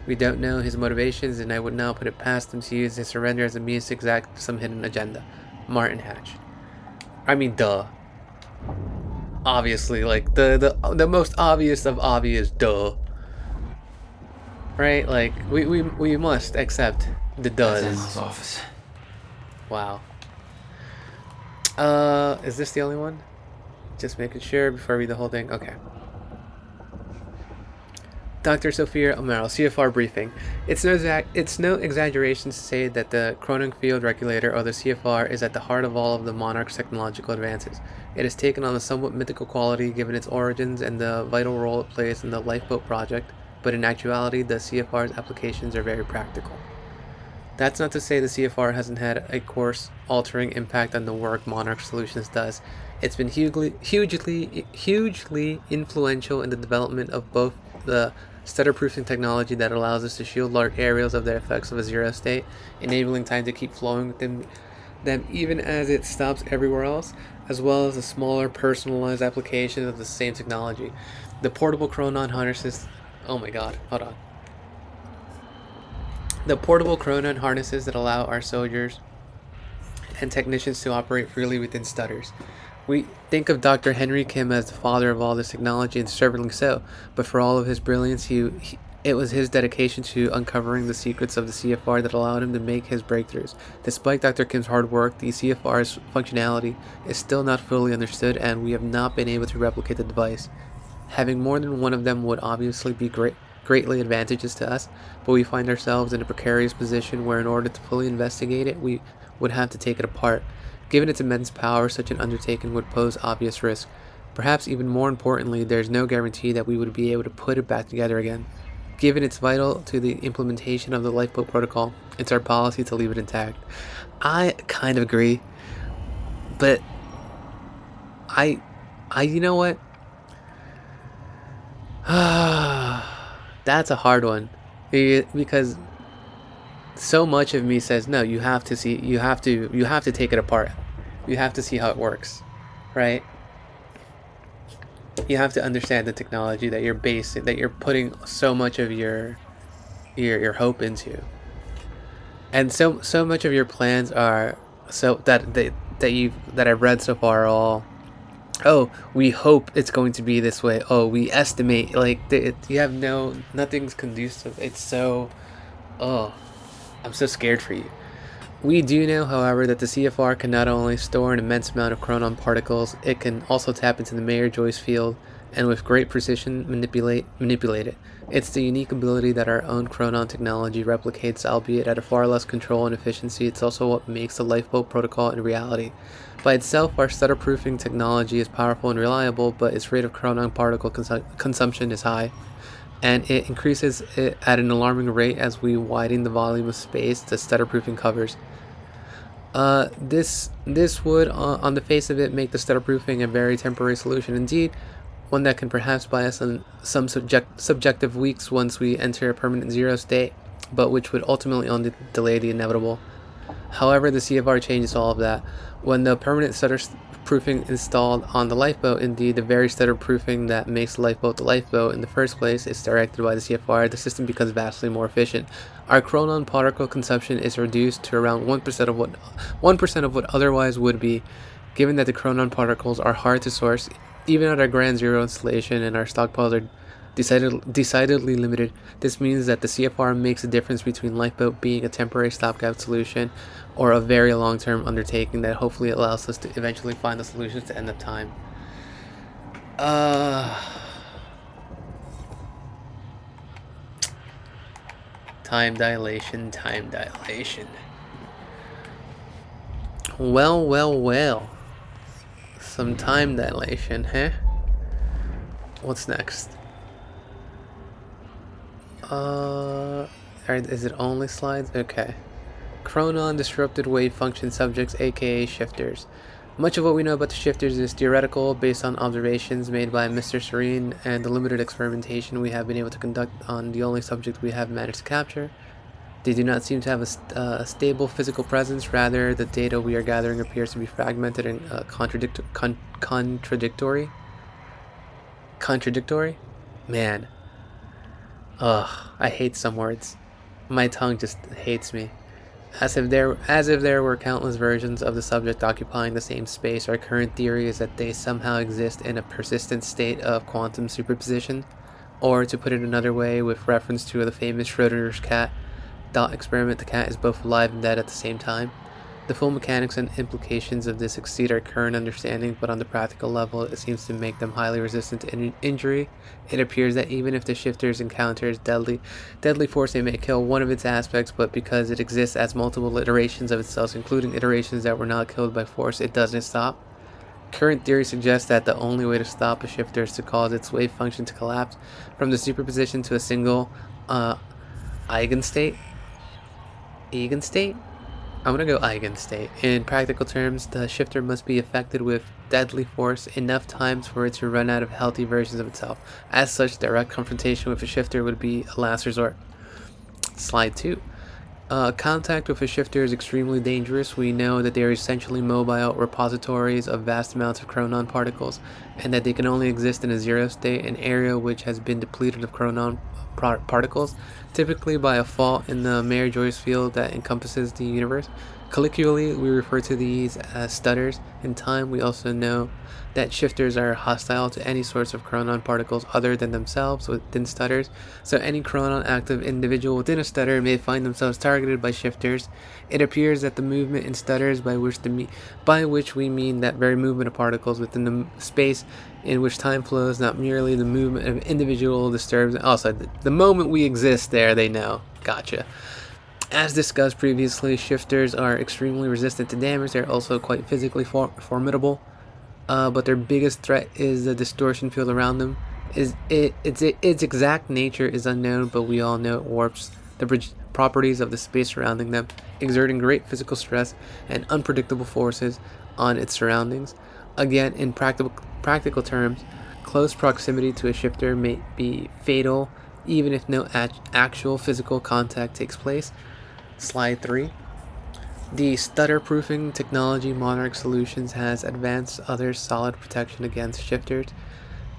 [SPEAKER 1] We don't know his motivations, and I would not put it past him to use his surrender as a means to exact some hidden agenda. Martin Hatch. I mean, duh. Obviously, like, the most obvious of obvious, duh. Right? Like, we must accept the
[SPEAKER 4] That's
[SPEAKER 1] does.
[SPEAKER 4] Emma's office.
[SPEAKER 1] Wow. Is this the only one? Just making sure before I read the whole thing. Okay. Dr. Sophia O'Merrill, CFR briefing. It's no exaggeration to say that the Cronin Field Regulator, or the CFR, is at the heart of all of the Monarch's technological advances. It has taken on a somewhat mythical quality given its origins and the vital role it plays in the Lifeboat project, but in actuality, the CFR's applications are very practical. That's not to say the CFR hasn't had a course-altering impact on the work Monarch Solutions does. It's been hugely influential in the development of both the stutter-proofing technology that allows us to shield large areas of the effects of a zero state, enabling time to keep flowing within them even as it stops everywhere else, as well as the smaller personalized application of the same technology. The portable Chronon harnesses... Oh my god, hold on. The portable Chronon harnesses that allow our soldiers and technicians to operate freely within stutters. We think of Dr. Henry Kim as the father of all this technology, and certainly so, but for all of his brilliance, it was his dedication to uncovering the secrets of the CFR that allowed him to make his breakthroughs. Despite Dr. Kim's hard work, the CFR's functionality is still not fully understood, and we have not been able to replicate the device. Having more than one of them would obviously be greatly advantageous to us, but we find ourselves in a precarious position where in order to fully investigate it, we would have to take it apart. Given its immense power, such an undertaking would pose obvious risk. Perhaps even more importantly, there's no guarantee that we would be able to put it back together again. Given it's vital to the implementation of the Lifeboat Protocol, it's our policy to leave it intact. I kind of agree, but I you know what? That's a hard one, because so much of me says no. You have to take it apart. You have to see how it works, right? You have to understand the technology that you're putting so much of your hope into, and so much of your plans are that I've read so far are all, oh, we hope it's going to be this way. Oh, we estimate. Like, you have nothing's conducive. It's so, oh, I'm so scared for you. We do know, however, that the CFR can not only store an immense amount of Chronon particles, it can also tap into the Mayer-Joyce field and with great precision manipulate it. It's the unique ability that our own Chronon technology replicates, albeit at a far less control and efficiency. It's also what makes the Lifeboat Protocol a reality. By itself, our stutter-proofing technology is powerful and reliable, but its rate of Chronon particle consumption is high, and it increases it at an alarming rate as we widen the volume of space the stutter-proofing covers. This would, on the face of it, make the stutter-proofing a very temporary solution indeed, one that can perhaps buy us some subjective weeks once we enter a permanent zero state. but which would ultimately only delay the inevitable. However, the CFR changes all of that. When the permanent stutter proofing installed on the lifeboat, indeed the very stutter proofing that makes the lifeboat in the first place, is directed by the CFR, the system becomes vastly more efficient. Our chronon particle consumption is reduced to around 1% of what otherwise would be, given that the chronon particles are hard to source, even at our Ground Zero installation, and our stockpiles are decidedly limited. This means that the CFR makes a difference between lifeboat being a temporary stopgap solution or a very long-term undertaking that hopefully allows us to eventually find the solutions to end up time. Time dilation. Well. Some time dilation, huh? What's next? Is it only slides? Okay. Chronon disrupted wave function subjects, aka shifters. Much of what we know about the shifters is theoretical, based on observations made by Mr. Serene and the limited experimentation we have been able to conduct on the only subject we have managed to capture. They do not seem to have a stable physical presence. Rather, the data we are gathering appears to be fragmented and contradictory. Man. Ugh, I hate some words. My tongue just hates me. As if there were countless versions of the subject occupying the same space. Our current theory is that they somehow exist in a persistent state of quantum superposition, or to put it another way, with reference to the famous Schrodinger's cat experiment, the cat is both alive and dead at the same time. The full mechanics and implications of this exceed our current understanding, but on the practical level, it seems to make them highly resistant to injury. It appears that even if the shifters encounters deadly force, they may kill one of its aspects, but because it exists as multiple iterations of itself, including iterations that were not killed by force, it doesn't stop. Current theory suggests that the only way to stop a shifter is to cause its wave function to collapse from the superposition to a single eigenstate. I'm gonna go eigenstate. In practical terms, the shifter must be affected with deadly force enough times for it to run out of healthy versions of itself. As such, direct confrontation with a shifter would be a last resort. Slide 2. Contact with a shifter is extremely dangerous. We know that they are essentially mobile repositories of vast amounts of chronon particles, and that they can only exist in a zero state, an area which has been depleted of chronon particles, typically by a fault in the Mayer-Joyce field that encompasses the universe. Colloquially, we refer to these as stutters. In time, we also know that shifters are hostile to any sorts of chronon particles other than themselves within stutters, so any chronon active individual within a stutter may find themselves targeted by shifters. It appears that the movement in stutters, by which we mean that very movement of particles within the space in which time flows, not merely the movement of individual disturbs. Also, the moment we exist there, they know. Gotcha. As discussed previously, shifters are extremely resistant to damage. They're also quite physically formidable, but their biggest threat is the distortion field around them. Its exact nature is unknown, but we all know it warps the properties of the space surrounding them, exerting great physical stress and unpredictable forces on its surroundings. Again, in practical terms, close proximity to a shifter may be fatal, even if no actual physical contact takes place. Slide 3. The stutter-proofing technology Monarch Solutions has advanced other solid protection against shifters.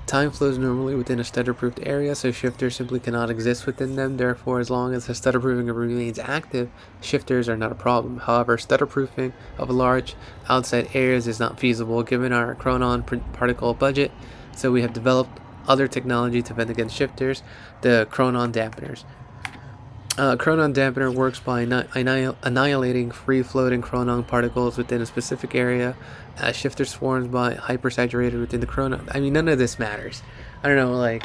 [SPEAKER 1] Time flows normally within a stutter-proofed area, so shifters simply cannot exist within them. Therefore, as long as the stutter-proofing remains active, shifters are not a problem. However, stutter-proofing of large outside areas is not feasible given our chronon particle budget, so we have developed other technology to fend against shifters, the chronon dampeners. Chronon dampener works by annihilating free-floating chronon particles within a specific area, as shifter swarms by hypersaturated within the chronon. I mean, none of this matters. I don't know,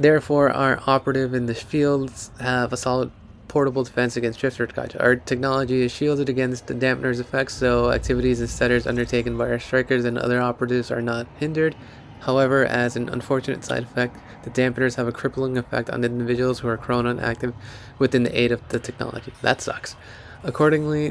[SPEAKER 1] therefore, our operative in the fields have a solid portable defense against shifter. Our technology is shielded against the dampener's effects, so activities and stutters undertaken by our strikers and other operatives are not hindered. However, as an unfortunate side effect, the dampeners have a crippling effect on individuals who are chronon active within the aid of the technology. That sucks. Accordingly,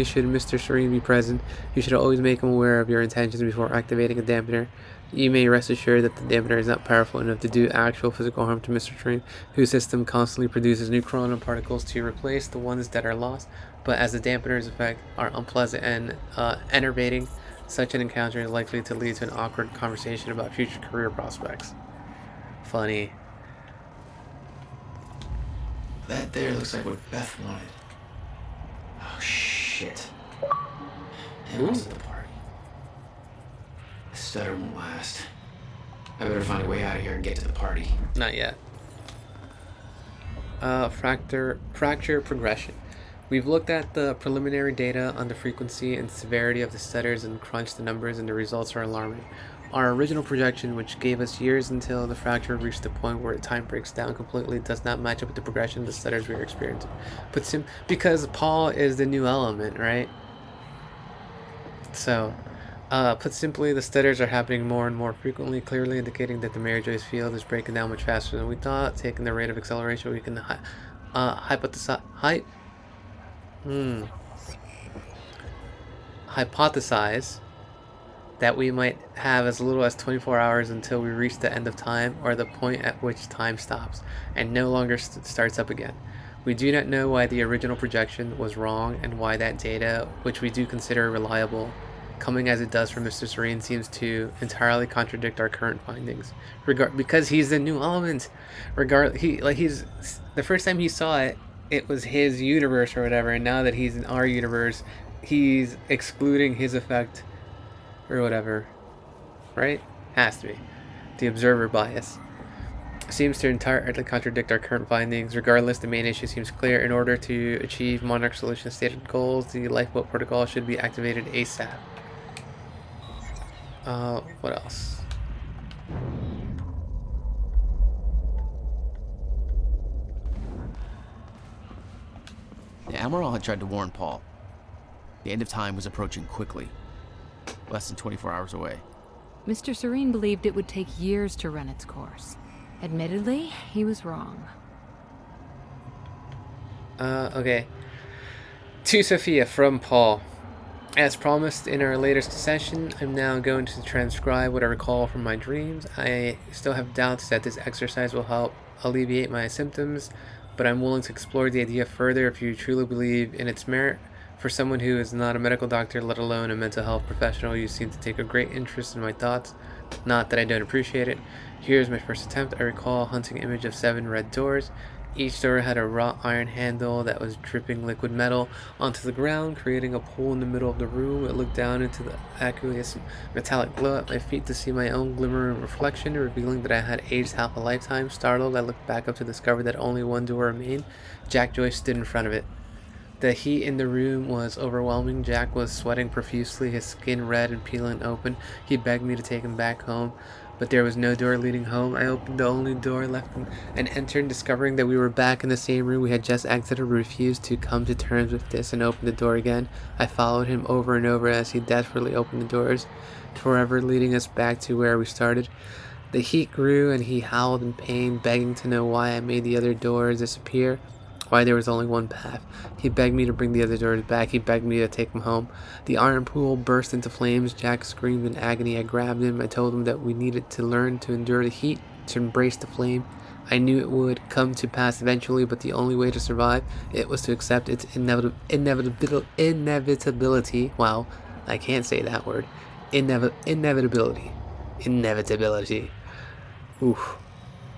[SPEAKER 1] should Mr. Serene be present, you should always make him aware of your intentions before activating a dampener. You may rest assured that the dampener is not powerful enough to do actual physical harm to Mr. Serene, whose system constantly produces new chronon particles to replace the ones that are lost, but as the dampener's effect are unpleasant and enervating, such an encounter is likely to lead to an awkward conversation about future career prospects. Funny.
[SPEAKER 4] That there looks like what Beth wanted. Oh, shit. Emma's at the party. This stutter won't last. I better find a way out of here and get to the party.
[SPEAKER 1] Not yet. Fracture progression. We've looked at the preliminary data on the frequency and severity of the stutters and crunched the numbers, and the results are alarming. Our original projection, which gave us years until the fracture reached the point where time breaks down completely, does not match up with the progression of the stutters we are experiencing. Because Paul is the new element, right? So, put simply, the stutters are happening more and more frequently, clearly indicating that the Mary Jo's field is breaking down much faster than we thought. Taking the rate of acceleration, we can hypothesize that we might have as little as 24 hours until we reach the end of time, or the point at which time stops and no longer starts up again. We do not know why the original projection was wrong, and why that data, which we do consider reliable, coming as it does from Mr. Serene, seems to entirely contradict our current findings. Because he's the new element. He's the first time he saw it, it was his universe or whatever, and now that he's in our universe, he's excluding his effect or whatever, right? Has to be. The observer bias seems to entirely contradict our current findings. Regardless, the main issue seems clear. In order to achieve Monarch Solution's stated goals, the lifeboat protocol should be activated ASAP. What else?
[SPEAKER 3] The Amaral had tried to warn Paul. The end of time was approaching quickly. Less than 24 hours away.
[SPEAKER 2] Mr. Serene believed it would take years to run its course. Admittedly, he was wrong.
[SPEAKER 1] Okay. To Sophia from Paul. As promised in our latest session, I'm now going to transcribe what I recall from my dreams. I still have doubts that this exercise will help alleviate my symptoms, but I'm willing to explore the idea further if you truly believe in its merit. For someone who is not a medical doctor, let alone a mental health professional, you seem to take a great interest in my thoughts. Not that I don't appreciate it. Here's my first attempt. I recall a hunting image of 7 red doors. Each door had a wrought iron handle that was dripping liquid metal onto the ground, creating a pool in the middle of the room. I looked down into the aqueous metallic glow at my feet to see my own glimmering reflection, revealing that I had aged half a lifetime. Startled, I looked back up to discover that only one door remained. Jack Joyce stood in front of it. The heat in the room was overwhelming. Jack was sweating profusely, his skin red and peeling open. He begged me to take him back home, but there was no door leading home. I opened the only door left and entered, discovering that we were back in the same room we had just exited. Refused to come to terms with this and opened the door again. I followed him over and over as he desperately opened the doors, forever leading us back to where we started. The heat grew and he howled in pain, begging to know why I made the other doors disappear. Why there was only one path. He begged me to bring the other doors back. He begged me to take him home. The iron pool burst into flames. Jack screamed in agony. I grabbed him. I told him that we needed to learn to endure the heat, to embrace the flame. I knew it would come to pass eventually, but the only way to survive it was to accept its inevitability. Wow, I can't say that word. Inevitability. Inevitability. Oof.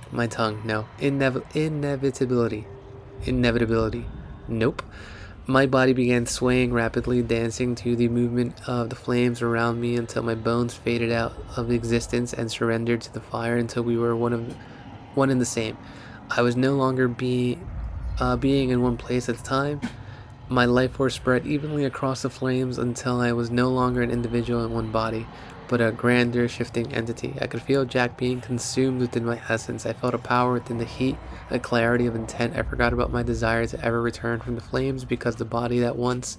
[SPEAKER 1] My tongue. No. Inevitability. Inevitability. Nope. My body began swaying rapidly, dancing to the movement of the flames around me until my bones faded out of existence and surrendered to the fire until we were one and the same. I was no longer being in one place at a time. My life force spread evenly across the flames until I was no longer an individual in one body, but a grander, shifting entity. I could feel Jack being consumed within my essence. I felt a power within the heat, a clarity of intent. I forgot about my desire to ever return from the flames, because the body that once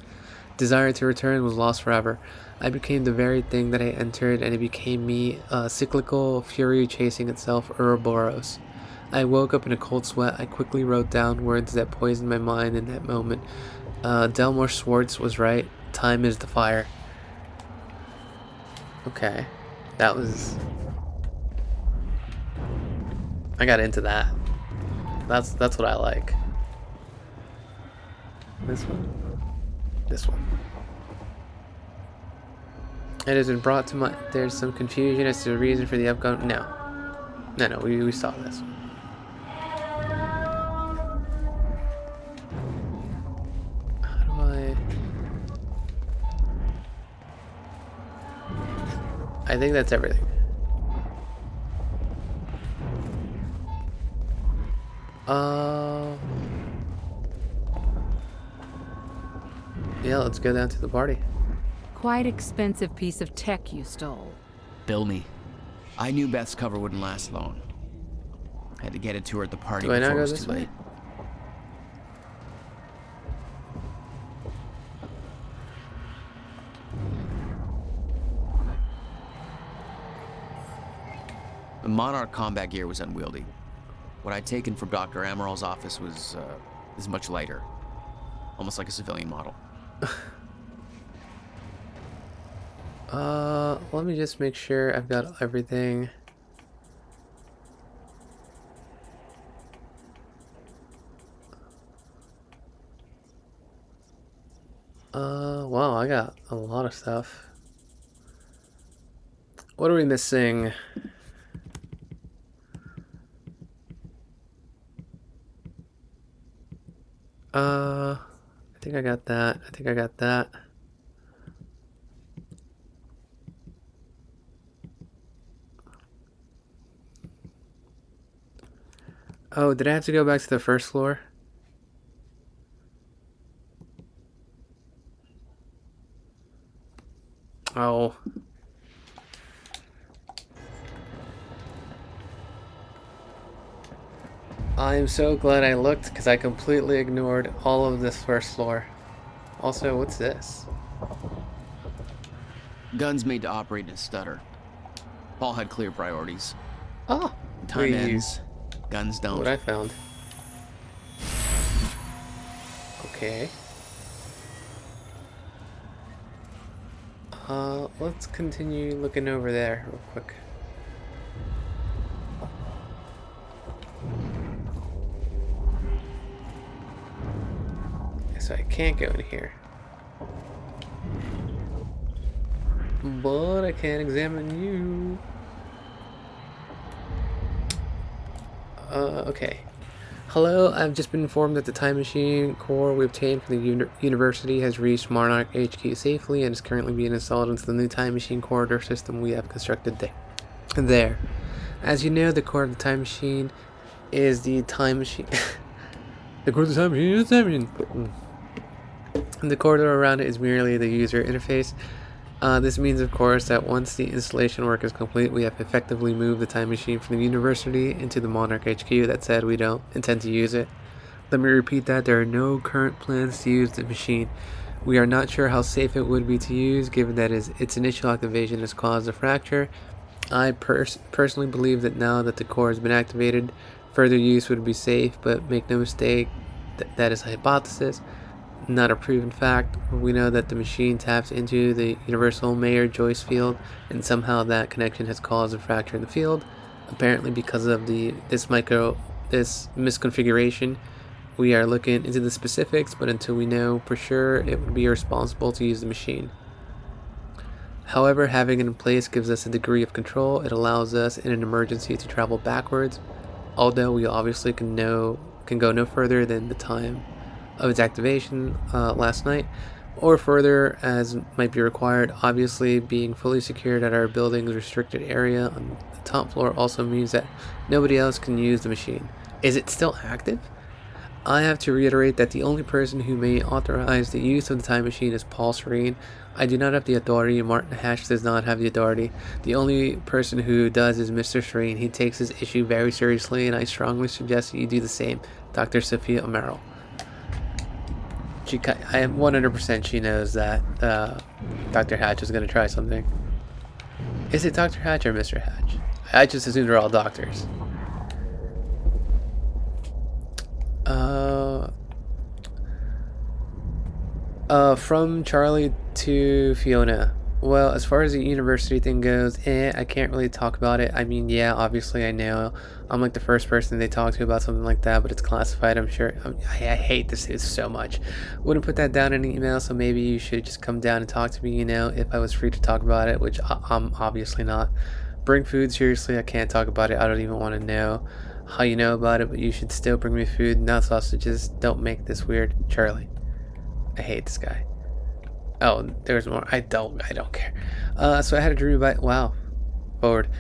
[SPEAKER 1] desired to return was lost forever. I became the very thing that I entered, and it became me, a cyclical fury chasing itself, Ouroboros. I woke up in a cold sweat. I quickly wrote down words that poisoned my mind in that moment. Delmore Schwartz was right. Time is the fire. Okay. That was... I got into that. That's what I like. This one? This one. It has been brought to my... There's some confusion as to the reason for the upcoming... No. No, we saw this one. How do I think that's everything. Yeah, let's go down to the party.
[SPEAKER 2] Quite expensive piece of tech you stole.
[SPEAKER 3] Bill me. I knew Beth's cover wouldn't last long. Had to get it to her at the party
[SPEAKER 1] Do I not
[SPEAKER 3] before
[SPEAKER 1] go
[SPEAKER 3] it was
[SPEAKER 1] this
[SPEAKER 3] too
[SPEAKER 1] way?
[SPEAKER 3] late. The Monarch combat gear was unwieldy. What I'd taken from Dr. Amaral's office was much lighter. Almost like a civilian model.
[SPEAKER 1] Let me just make sure I've got everything. Wow, I got a lot of stuff. What are we missing? I think I got that. I think I got that. Oh, did I have to go back to the first floor? Oh. I'm so glad I looked because I completely ignored all of this first floor. Also, what's this?
[SPEAKER 3] Guns made to operate in a stutter. Paul had clear priorities.
[SPEAKER 1] Oh,
[SPEAKER 3] Time ends. Guns don't.
[SPEAKER 1] what I found. Okay. Let's continue looking over there real quick. So I can't go in here. But I can examine you. Okay. Hello, I've just been informed that the time machine core we obtained from the university has reached Monarch HQ safely and is currently being installed into the new time machine corridor system we have constructed there. As you know, the core of the time machine is the time machine. The core of the time machine is the time machine. And the corridor around it is merely the user interface. This means, of course, that once the installation work is complete, we have effectively moved the time machine from the university into the Monarch HQ. That said, we don't intend to use it. Let me repeat that there are no current plans to use the machine. We are not sure how safe it would be to use, given that its initial activation has caused a fracture. I personally believe that now that the core has been activated, further use would be safe, but make no mistake, that is a hypothesis. Not a proven fact. We know that the machine taps into the universal Mayer-Joyce field, and somehow that connection has caused a fracture in the field. Apparently, because of this misconfiguration, we are looking into the specifics, but until we know for sure, it would be irresponsible to use the machine. However, having it in place gives us a degree of control. It allows us, in an emergency, to travel backwards, although we obviously can go no further than the time of its activation last night, or further as might be required. Obviously, being fully secured at our building's restricted area on the top floor also means that nobody else can use the machine. Is it still active? I have to reiterate that the only person who may authorize the use of the time machine is Paul Serene. I do not have the authority, and Martin Hatch does not have the authority. The only person who does is Mr. Serene. He takes his issue very seriously, and I strongly suggest that you do the same. Dr. Sophia Amaral. I am 100% she knows that Dr. Hatch is going to try something. Is it Dr. Hatch or Mr. Hatch? I just assumed they're all doctors. From Charlie to Fiona. Well, as far as the university thing goes, I can't really talk about it. I mean, yeah, obviously I know I'm like the first person they talk to about something like that, but it's classified, I'm sure. I hate this so much. Wouldn't put that down in an email, so maybe you should just come down and talk to me, you know, if I was free to talk about it, which I'm obviously not. Bring food, seriously, I can't talk about it. I don't even want to know how you know about it, but you should still bring me food, not sausages. Don't make this weird. Charlie. I hate this guy. Oh, there's more. I don't care. So I had a dream about, wow, forward.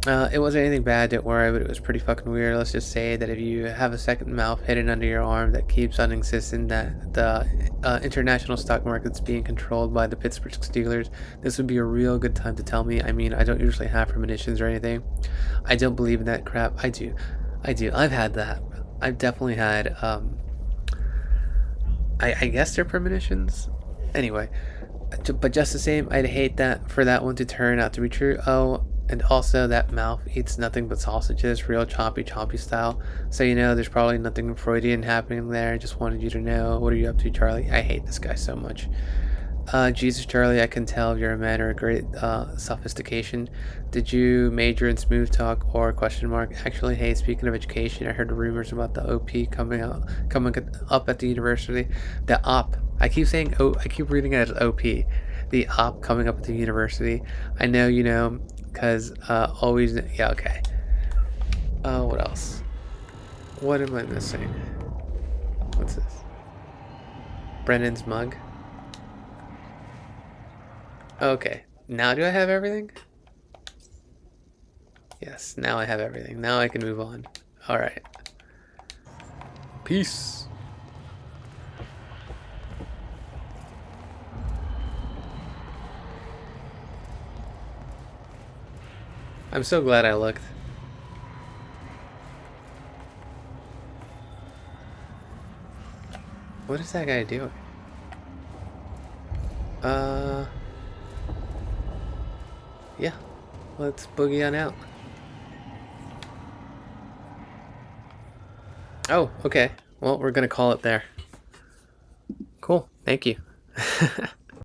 [SPEAKER 1] It wasn't anything bad, don't worry, but it was pretty fucking weird. Let's just say that if you have a second mouth hidden under your arm that keeps on insisting that the international stock market's being controlled by the Pittsburgh Steelers, this would be a real good time to tell me. I mean, I don't usually have premonitions or anything. I don't believe in that crap. I do. I've had that. I've definitely had, I guess they're premonitions. Anyway, but just the same, I'd hate that for that one to turn out to be true. Oh, and also that mouth eats nothing but sausages, real choppy style. So you know, there's probably nothing Freudian happening there. Just wanted you to know. What are you up to, Charlie? I hate this guy so much. Jesus, Charlie, I can tell you're a man of great sophistication. Did you major in smooth talk or question mark? Actually, hey, speaking of education, I heard rumors about the OP coming up at the university. The OP. I keep saying I keep reading it as OP. The OP coming up at the university. I know you know, because always. Yeah, okay. What else? What am I missing? What's this? Brennan's mug. Okay, now do I have everything? Yes, now I have everything. Now I can move on. Alright. Peace. I'm so glad I looked. What is that guy doing? Yeah, let's boogie on out. Oh, okay. Well, we're gonna call it there. Cool. Thank you.